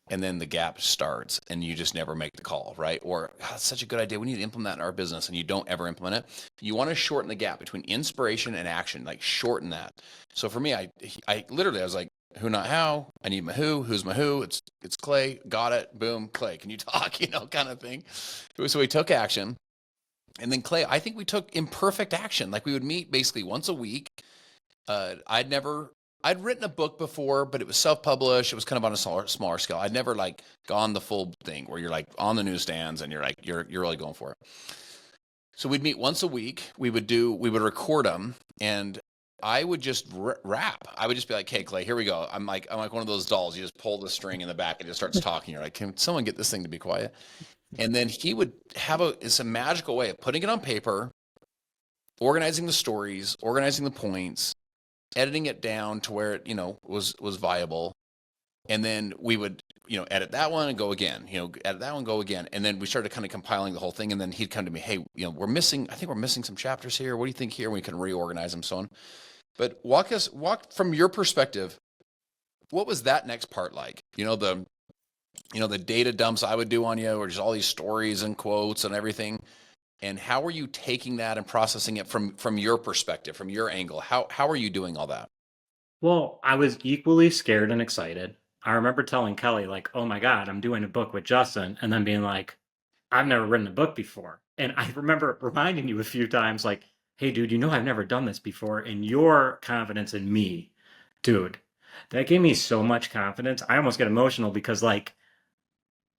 And then the gap starts and you just never make the call, right? Or God, that's such a good idea. We need to implement that in our business and you don't ever implement it. You want to shorten the gap between inspiration and action, like shorten that. So for me, I literally, I was like, who, not how. I need my who. Who's my who? It's Clay. Got it. Boom. Clay, can you talk? Kind of thing. So we took action. And then Clay, I think we took imperfect action. Like we would meet basically once a week. I'd written a book before, but it was self-published. It was kind of on a smaller scale. I'd never like gone the full thing where you're like on the newsstands and you're like, you're really going for it. So we'd meet once a week. We would record them and I would just rap. I would just be like, hey, Clay, here we go. I'm like one of those dolls. You just pull the string in the back and it starts talking. You're like, can someone get this thing to be quiet? And then he would have it's a magical way of putting it on paper, organizing the stories, organizing the points, editing it down to where it, was viable. And then we would, edit that one and go again, edit that one, go again. And then we started kind of compiling the whole thing. And then he'd come to me, hey, I think we're missing some chapters here. What do you think here? We can reorganize them, so on. But walk from your perspective. What was that next part like? The data dumps I would do on you, or just all these stories and quotes and everything. And how are you taking that and processing it from your perspective, from your angle? How are you doing all that? Well, I was equally scared and excited. I remember telling Kelly, like, oh my God, I'm doing a book with Justin. And then being like, I've never written a book before. And I remember reminding you a few times, like, hey, dude, I've never done this before. And your confidence in me, dude, that gave me so much confidence. I almost get emotional because, like,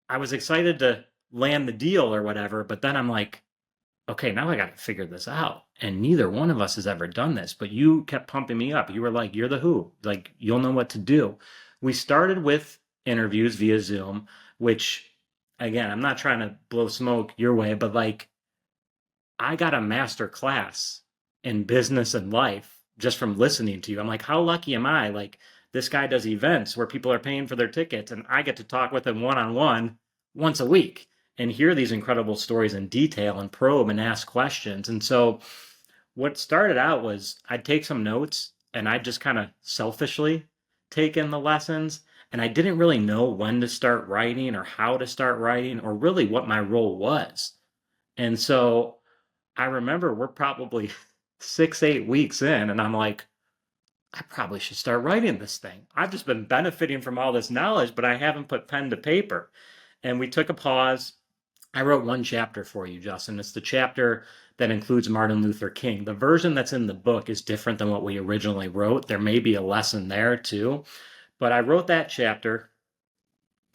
I was excited to land the deal or whatever. But then I'm like, okay, now I got to figure this out. And neither one of us has ever done this. But you kept pumping me up. You were like, you're the who. Like, you'll know what to do. We started with interviews via Zoom, which, again, I'm not trying to blow smoke your way, but like, I got a master class in business and life just from listening to you. I'm like, how lucky am I? Like, this guy does events where people are paying for their tickets, and I get to talk with him one on one once a week and hear these incredible stories in detail and probe and ask questions. And so, what started out was I'd take some notes and I'd just kind of selfishly take in the lessons. And I didn't really know when to start writing or how to start writing or really what my role was. And so I remember we're probably 6, 8 weeks in, and I'm like, I probably should start writing this thing. I've just been benefiting from all this knowledge, but I haven't put pen to paper. And we took a pause. I wrote one chapter for you, Justin. It's the chapter that includes Martin Luther King. The version that's in the book is different than what we originally wrote. There may be a lesson there too. But I wrote that chapter.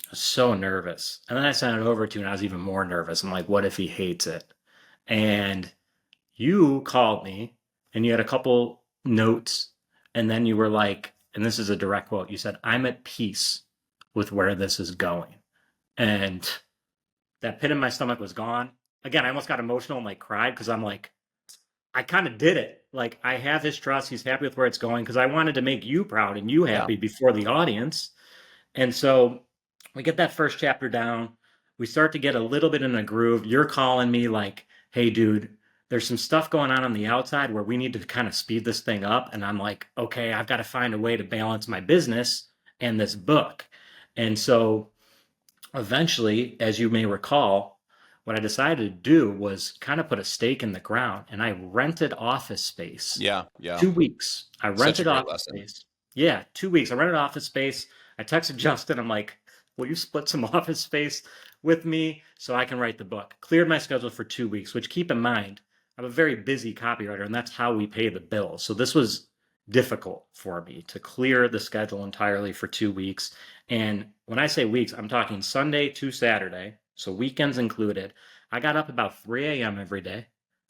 I was so nervous. And then I sent it over to you, and I was even more nervous. I'm like, what if he hates it? And you called me and you had a couple notes, and then you were like, and this is a direct quote, you said, I'm at peace with where this is going. And that pit in my stomach was gone. Again, I almost got emotional and like cried because I'm like, I kind of did it. Like, I have his trust. He's happy with where it's going because I wanted to make you proud and you happy before the audience. And so we get that first chapter down. We start to get a little bit in a groove. You're calling me like, hey, dude, there's some stuff going on the outside where we need to kind of speed this thing up. And I'm like, okay, I've got to find a way to balance my business and this book. And so eventually, as you may recall, what I decided to do was kind of put a stake in the ground, and I rented office space. Yeah, yeah. 2 weeks. I Such a rented great office lesson. space. Yeah, 2 weeks. I rented office space. I texted Justin. I'm like, will you split some office space with me so I can write the book? Cleared my schedule for 2 weeks, which, keep in mind, I'm a very busy copywriter, and that's how we pay the bills. So this was difficult for me to clear the schedule entirely for 2 weeks. And when I say weeks, I'm talking Sunday to Saturday, so weekends included. I got up about 3 a.m. every day.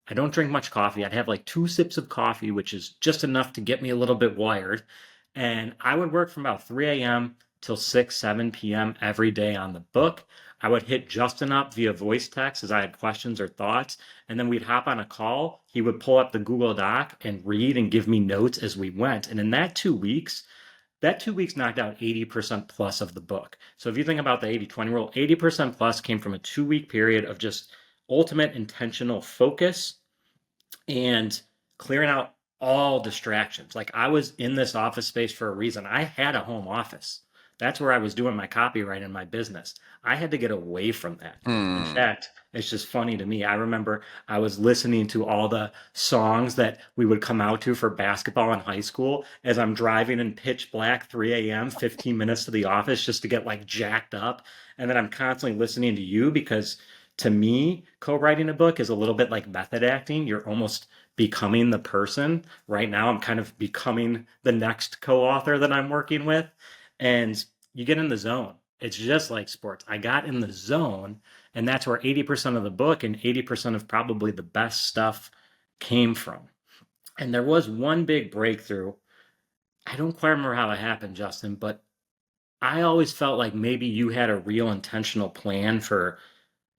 I don't drink much coffee. I'd have like 2 sips of coffee, which is just enough to get me a little bit wired. And I would work from about 3 a.m. till 6, 7 p.m. every day on the book. I would hit Justin up via voice text as I had questions or thoughts, and then we'd hop on a call. He would pull up the Google Doc and read and give me notes as we went. And in that 2 weeks knocked out 80% plus of the book. So if you think about the 80-20 rule, 80% plus came from a 2 week period of just ultimate intentional focus and clearing out all distractions. Like, I was in this office space for a reason. I had a home office. That's where I was doing my copyright in my business. I had to get away from that. In fact, it's just funny to me. I remember I was listening to all the songs that we would come out to for basketball in high school as I'm driving in pitch black 3 a.m., 15 minutes to the office just to get like jacked up. And then I'm constantly listening to you because to me, co-writing a book is a little bit like method acting. You're almost becoming the person. Right now, I'm kind of becoming the next co-author that I'm working with. And you get in the zone. It's just like sports. I got in the zone, and that's where 80% of the book and 80% of probably the best stuff came from. And there was one big breakthrough. I don't quite remember how it happened, Justin, but I always felt like maybe you had a real intentional plan for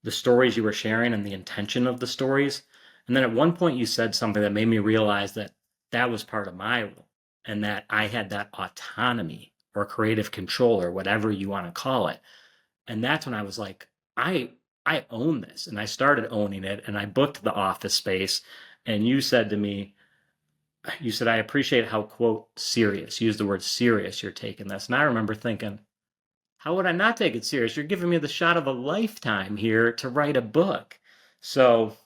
the stories you were sharing and the intention of the stories. And then at one point you said something that made me realize that that was part of my role and that I had that autonomy or creative control or whatever you want to call it. And that's when I was like, I I own this. And I started owning it and I booked the office space. And you said to me, you said, I appreciate how, quote, serious, use the word serious, you're taking this. And I remember thinking, how would I not take it serious? You're giving me the shot of a lifetime here to write a book. So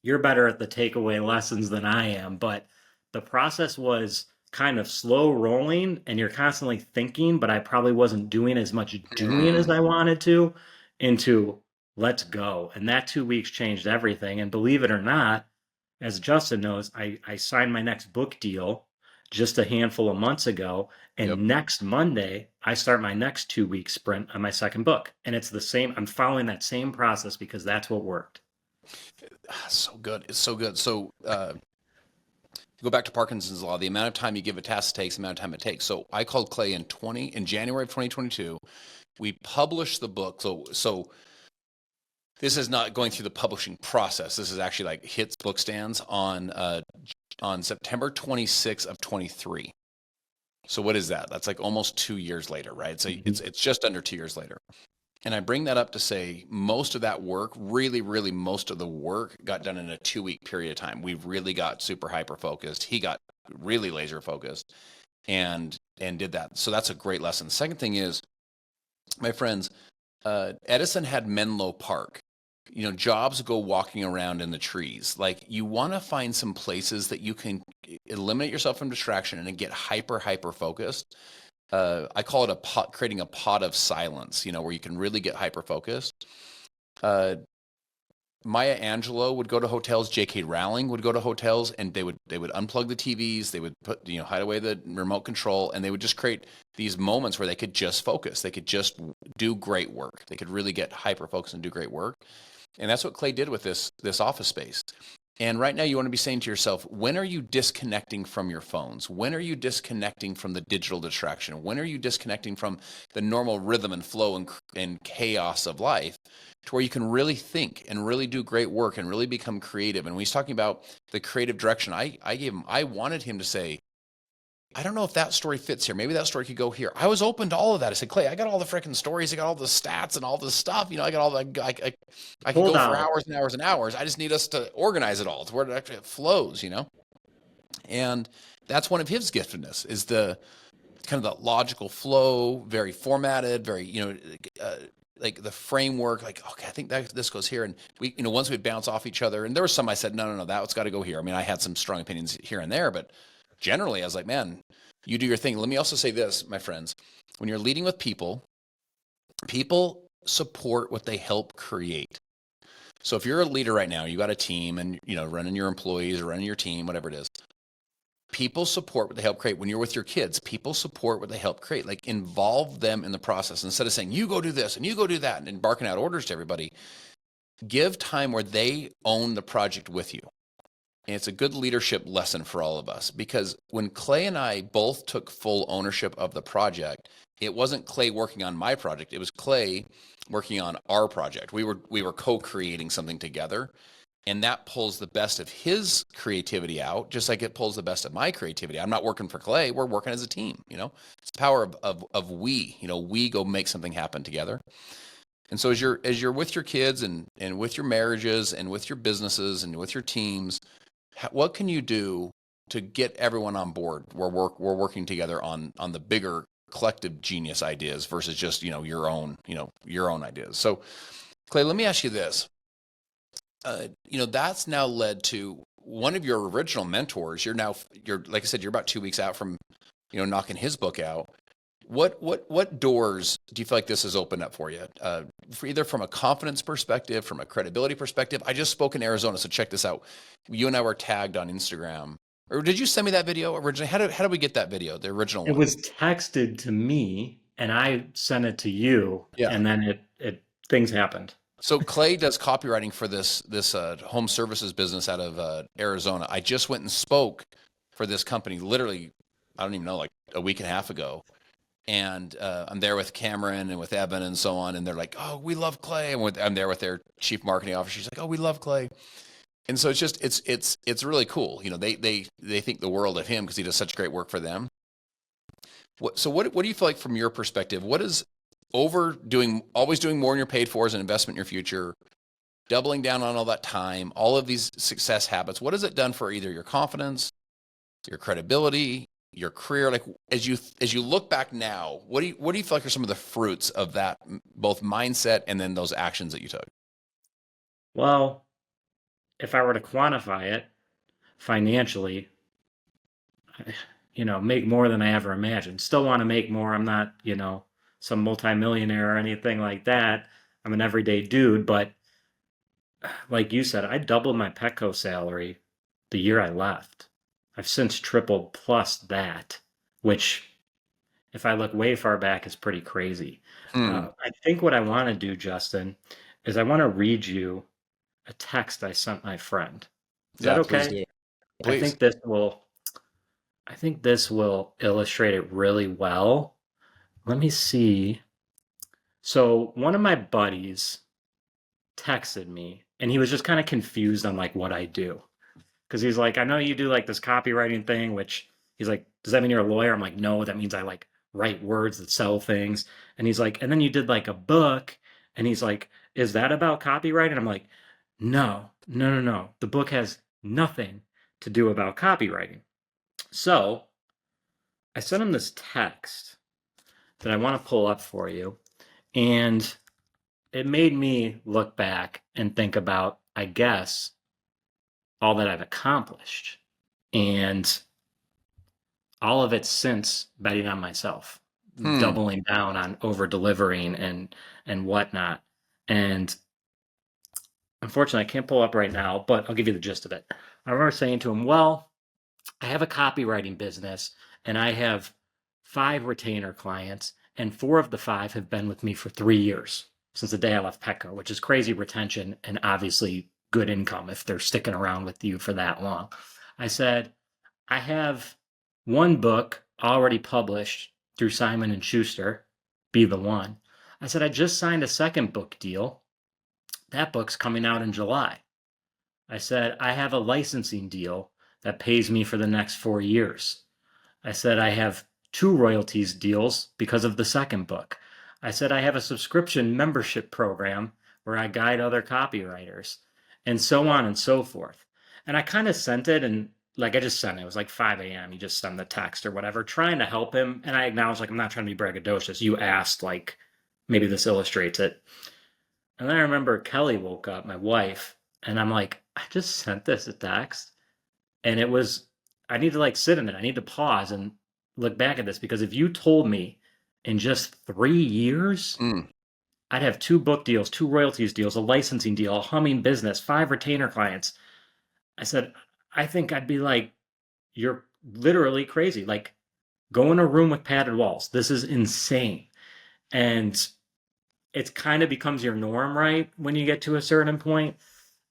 you're better at the takeaway lessons than I am, but the process was kind of slow rolling and you're constantly thinking, but I probably wasn't doing as much doing as I wanted to into let's go. And that 2 weeks changed everything. And believe it or not, as Justin knows, I signed my next book deal just a handful of months ago. Yep. And next Monday, I start my next 2 week sprint on my second book. And it's the same, I'm following that same process because that's what worked. So good. It's so good. So go back to Parkinson's law. The amount of time you give a task takes the amount of time it takes. So I called Clay in January of 2022. We published the book. So this is not going through the publishing process. This is actually like hits book stands on September 26th of 23. So what is that? That's like almost 2 years later, right? So it's just under 2 years later. And I bring that up to say most of that work, really, really most of the work got done in a 2 week period of time. We really got super hyper focused. He got really laser focused and did that. So that's a great lesson. The second thing is, my friends, Edison had Menlo Park. You know, Jobs go walking around in the trees. Like, you want to find some places that you can eliminate yourself from distraction and get hyper focused. I call it creating a pot of silence, you know, where you can really get hyper focused. Maya Angelou would go to hotels. J.K. Rowling would go to hotels, and they would unplug the TVs. They would hide away the remote control, and they would just create these moments where they could just focus. They could just do great work. They could really get hyper focused and do great work. And that's what Clay did with this office space. And right now you want to be saying to yourself, when are you disconnecting from your phones? When are you disconnecting from the digital distraction? When are you disconnecting from the normal rhythm and flow and chaos of life to where you can really think and really do great work and really become creative? And when he's talking about the creative direction, I wanted him to say, I don't know if that story fits here. Maybe that story could go here. I was open to all of that. I said, Clay, I got all the freaking stories. I got all the stats and all this stuff. You know, I got all the, I could go for hours and hours and hours. I just need us to organize it all to where it actually flows, you know? And that's one of his giftedness, is the kind of the logical flow, very formatted, very, like the framework, like, okay, I think this goes here. And we, once we'd bounce off each other, and there was some I said, no, that's got to go here. I mean, I had some strong opinions here and there, but generally, I was like, man, you do your thing. Let me also say this, my friends. When you're leading with people, people support what they help create. So if you're a leader right now, you got a team and, running your employees or running your team, whatever it is, people support what they help create. When you're with your kids, people support what they help create. Like, involve them in the process. Instead of saying, you go do this and you go do that and barking out orders to everybody, give time where they own the project with you. And it's a good leadership lesson for all of us, because when Clay and I both took full ownership of the project, it wasn't Clay working on my project. It was Clay working on our project. We were co-creating something together, and that pulls the best of his creativity out, just like it pulls the best of my creativity. I'm not working for Clay. We're working as a team. It's the power of we. We go make something happen together. And so as you're with your kids and with your marriages and with your businesses and with your teams, what can you do to get everyone on board? We're working together on the bigger collective genius ideas versus just your own ideas. So, Clay, let me ask you this. That's now led to one of your original mentors. You're like I said, you're about 2 weeks out from knocking his book out. What doors do you feel like this has opened up for you? For either from a confidence perspective, from a credibility perspective. I just spoke in Arizona, so check this out. You and I were tagged on Instagram. Or did you send me that video originally? How did we get that video, the original one? It was texted to me, and I sent it to you, and then it things happened. So Clay does copywriting for this home services business out of Arizona. I just went and spoke for this company literally, I don't even know, like a week and a half ago. And I'm there with Cameron and with Eben and so on. And they're like, oh, we love Clay. And I'm there with their chief marketing officer. She's like, oh, we love Clay. And so it's really cool. They think the world of him because he does such great work for them. What do you feel like from your perspective? What is always doing more than you're paid for as an investment in your future, doubling down on all that time, all of these success habits? What has it done for either your confidence, your credibility, your career? Like, as you look back now, what do you feel like are some of the fruits of that, both mindset and then those actions that you took? Well, if I were to quantify it financially, make more than I ever imagined. Still want to make more. I'm not, some multimillionaire or anything like that. I'm an everyday dude, but like you said, I doubled my Petco salary the year I left. I've since tripled plus that, which, if I look way far back, is pretty crazy. Hmm. I think what I want to do, Justin, is I want to read you a text I sent my friend. Is that Yeah, please okay? do. I Please. think this will I think this will illustrate it really well. Let me see. So one of my buddies texted me and he was just kind of confused on like what I do. Because he's like, I know you do like this copywriting thing, which he's like, does that mean you're a lawyer? I'm like, no, that means I like write words that sell things. And he's like, and then you did like a book. And he's like, is that about copywriting? I'm like, no, no, no, no. The book has nothing to do about copywriting. So I sent him this text that I want to pull up for you. And it made me look back and think about, I guess, all that I've accomplished. And all of it since betting on myself, Hmm. doubling down on over delivering and whatnot. And unfortunately, I can't pull up right now, but I'll give you the gist of it. I remember saying to him, well, I have a copywriting business and I have 5 retainer clients, and 4 of the 5 have been with me for 3 years since the day I left Petco, which is crazy retention and obviously good income if they're sticking around with you for that long. I said, I have one book already published through Simon and Schuster, Be the One. I said, I just signed a second book deal. That book's coming out in July. I said, I have a licensing deal that pays me for the next 4 years. I said, I have 2 royalties deals because of the second book. I said, I have a subscription membership program where I guide other copywriters, and so on and so forth. And I kind of sent it, and like I just sent it. It was like 5 a.m. You just send the text or whatever, trying to help him. And I acknowledged, like, I'm not trying to be braggadocious. You asked, like, maybe this illustrates it. And then I remember Kelly woke up, my wife, and I'm like, I just sent this a text. And it was, I need to like sit in it. I need to pause and look back at this because if you told me in just 3 years, Hmm. I'd have 2 book deals, 2 royalties deals, a licensing deal, a humming business, 5 retainer clients. I said, I think I'd be like, you're literally crazy. Like, go in a room with padded walls. This is insane. And it kind of becomes your norm, right? When you get to a certain point.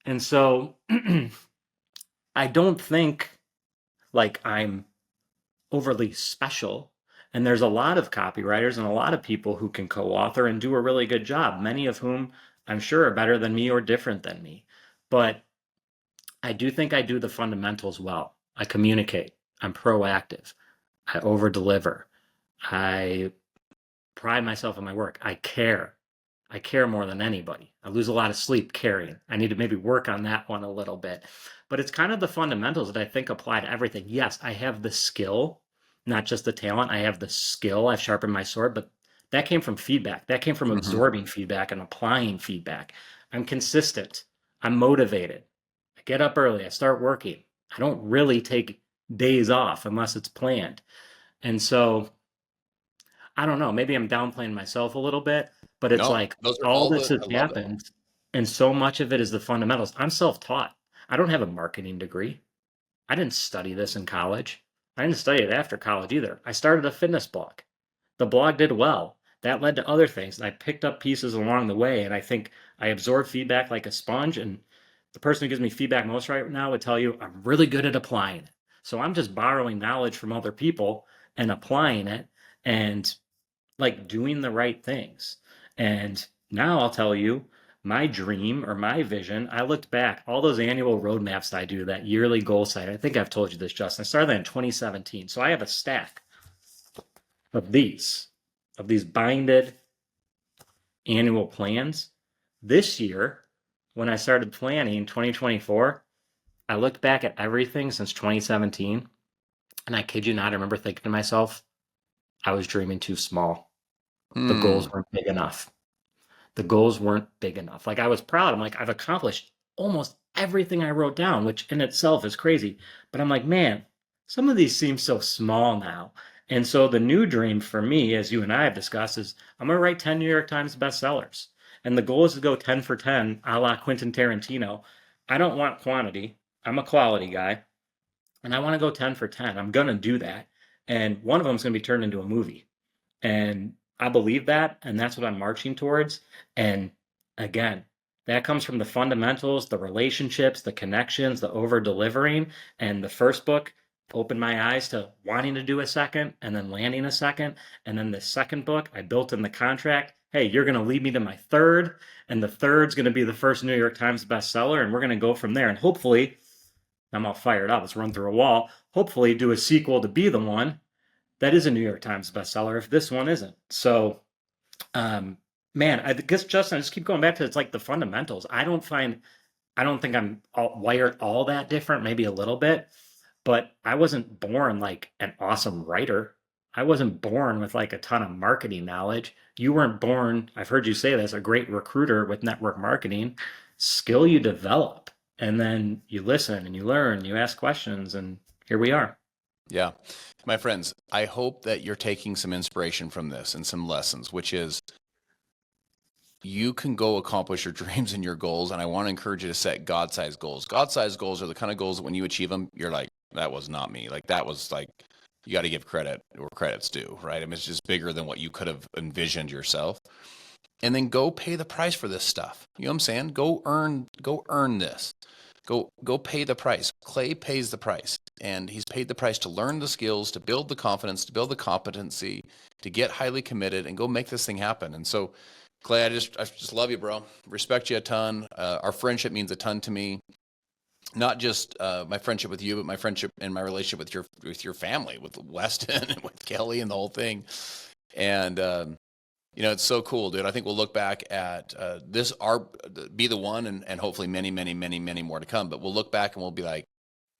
And so I don't think like I'm overly special. And there's a lot of copywriters and a lot of people who can co author and do a really good job, many of whom I'm sure are better than me or different than me. But I do think I do the fundamentals well. I communicate, I'm proactive, I over deliver, I pride myself in my work, I care. I care more than anybody. I lose a lot of sleep caring. I need to maybe work on that one a little bit. But it's kind of the fundamentals that I think apply to everything. Yes, I have the skill, not just the talent. I have the skill. I've sharpened my sword, but that came from feedback. That came from Hmm. absorbing feedback and applying feedback. I'm consistent. I'm motivated. I get up early. I start working. I don't really take days off unless it's planned. And so I don't know, maybe I'm downplaying myself a little bit, but it's No, like those are all all this the. has I love it. happened, and so much of it is the fundamentals. I'm self-taught. I don't have a marketing degree. I didn't study this in college. I didn't study it after college either. I started a fitness blog. The blog did well. That led to other things, and I picked up pieces along the way, and I think I absorb feedback like a sponge, and the person who gives me feedback most right now would tell you I'm really good at applying it. So I'm just borrowing knowledge from other people and applying it, and like doing the right things. And now I'll tell you my dream or my vision. I looked back, all those annual roadmaps I do, that yearly goal site. I think I've told you this, Justin. I started that in 2017. So I have a stack of these binded annual plans. This year, when I started planning 2024, I looked back at everything since 2017. And I kid you not, I remember thinking to myself, I was dreaming too small. The Hmm. goals weren't big enough. The goals weren't big enough. Like I was proud. I'm like, I've accomplished almost everything I wrote down, which in itself is crazy. But I'm like, man, some of these seem so small now. And so the new dream for me, as you and I have discussed, is I'm going to write 10 New York Times bestsellers. And the goal is to go 10 for 10, a la Quentin Tarantino. I don't want quantity. I'm a quality guy, and I want to go 10 for 10. I'm going to do that. And one of them is going to be turned into a movie. And I believe that, and that's what I'm marching towards. And again, that comes from the fundamentals, the relationships, the connections, the over delivering. And the first book opened my eyes to wanting to do a second and then landing a second. And then the second book, I built in the contract, hey, you're going to lead me to my third, and the third's going to be the first New York Times bestseller, and we're going to go from there. And hopefully, I'm all fired up. Let's run through a wall. Hopefully, do a sequel to Be the One that is a New York Times bestseller if this one isn't. So, um, man, I guess, Justin, I just keep going back to it's like the fundamentals. I don't think I'm wired all that different, maybe a little bit, but I wasn't born like an awesome writer. I wasn't born with like a ton of marketing knowledge. You weren't born, I've heard you say this, a great recruiter with network marketing. Skill you develop, and then you listen and you learn, you ask questions, and here we are. Yeah. My friends, I hope that you're taking some inspiration from this and some lessons, which is you can go accomplish your dreams and your goals. And I want to encourage you to set God-sized goals. God-sized goals are the kind of goals that when you achieve them, you're like, that was not me. Like that was like, you got to give credit where credit's due, right? I mean, it's just bigger than what you could have envisioned yourself. And then go pay the price for this stuff. You know what I'm saying? Go earn this. Go pay the price. Clay pays the price, and he's paid the price to learn the skills, to build the confidence, to build the competency, to get highly committed and go make this thing happen. And so, Clay, I just love you, bro. Respect you a ton. Our friendship means a ton to me. Not just my friendship with you, but my friendship and my relationship with your family, with Weston and with Kelly and the whole thing. And it's so cool, dude. I think we'll look back at Be the One, and hopefully many, many, many, many more to come. But we'll look back and we'll be like,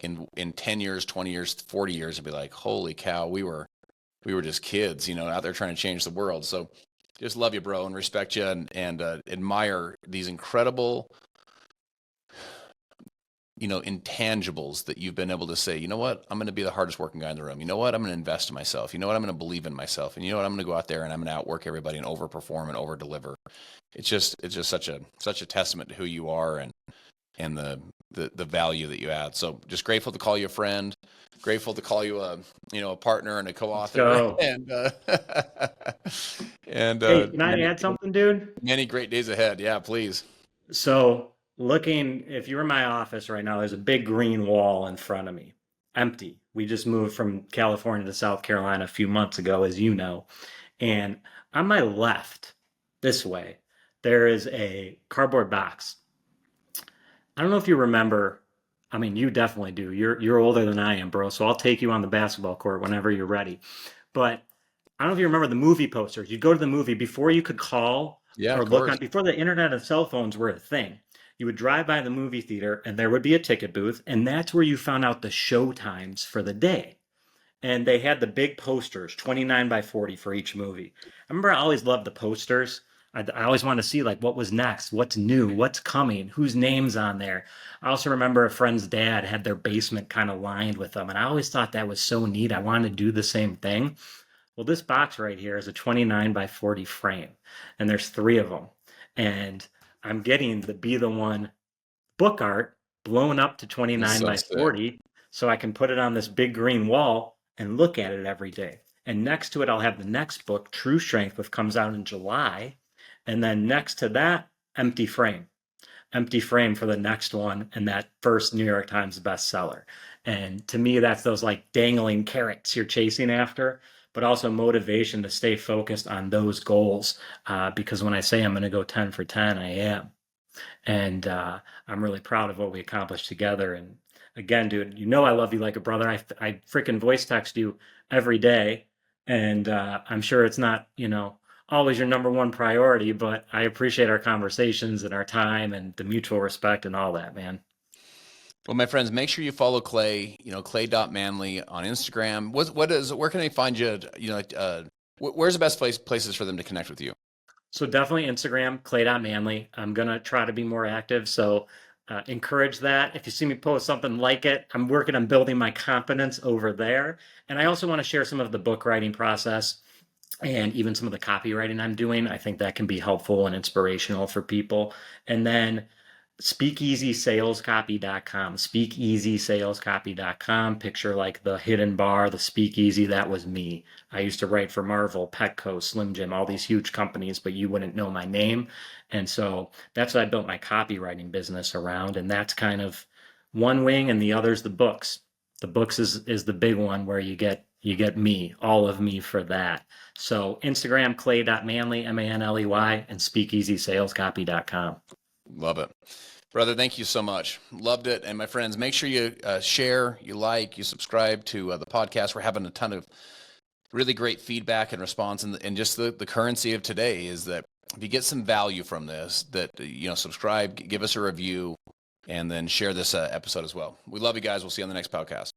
in 10 years, 20 years, 40 years, and be like, holy cow, we were just kids, out there trying to change the world. So just love you, bro, and respect you, and admire these incredible, intangibles that you've been able to say, you know what, I'm going to be the hardest working guy in the room. You know what, I'm going to invest in myself. You know what, I'm going to believe in myself. And you know what, I'm going to go out there and I'm going to outwork everybody and overperform and over deliver. It's just such a testament to who you are and the value that you add. So just grateful to call you a friend, grateful to call you a partner and a co-author. And Hey, can I add something, dude? Many great days ahead. Yeah, please. So, if you were in my office right now, there's a big green wall in front of me, empty. We just moved from California to South Carolina a few months ago, as you know. And on my left, this way, there is a cardboard box. I don't know if you remember. I mean, you definitely do. You're older than I am, bro. So I'll take you on the basketball court whenever you're ready. But I don't know if you remember the movie posters. You'd go to the movie before you could call or look on, before the internet and cell phones were a thing. You would drive by the movie theater and there would be a ticket booth, and that's where you found out the show times for the day. And they had the big posters, 29 by 40 for each movie. I remember I always loved the posters. I always wanted to see like what was next, what's new, what's coming, whose name's on there. I also remember a friend's dad had their basement kind of lined with them, and I always thought that was so neat. I wanted to do the same thing. Well, this box right here is a 29 by 40 frame, and there's three of them. And I'm getting the Be the One book art blown up to 29 by 40 so I can put it on this big green wall and look at it every day. And next to it, I'll have the next book, True Strength, which comes out in July. And then next to that, empty frame for the next one, and that first New York Times bestseller. And to me, that's those like dangling carrots you're chasing after, but also motivation to stay focused on those goals. Because when I say I'm going to go 10 for 10, I am. And I'm really proud of what we accomplished together. And again, dude, I love you like a brother. I freaking voice text you every day. And I'm sure it's not, always your number one priority, but I appreciate our conversations and our time and the mutual respect and all that, man. Well, my friends, make sure you follow Clay, clay.manley on Instagram. Where can they find you? Where's the best places for them to connect with you? So definitely Instagram, clay.manley. I'm going to try to be more active. So encourage that. If you see me post something, like it. I'm working on building my confidence over there. And I also want to share some of the book writing process. and even some of the copywriting I'm doing, I think that can be helpful and inspirational for people. And then speakeasysalescopy.com, speakeasysalescopy.com. Picture like the hidden bar, the speakeasy, that was me. I used to write for Marvel, Petco, Slim Jim, all these huge companies, but you wouldn't know my name. And so that's what I built my copywriting business around. And that's kind of one wing, and the other's the books. The books is the big one where you get me, all of me for that. So Instagram, clay.manley, Manley, and speakeasysalescopy.com. Love it. Brother, thank you so much. Loved it. And my friends, make sure you share, you like, you subscribe to the podcast. We're having a ton of really great feedback and response. And just the currency of today is that if you get some value from this, that, subscribe, give us a review, and then share this episode as well. We love you guys. We'll see you on the next podcast.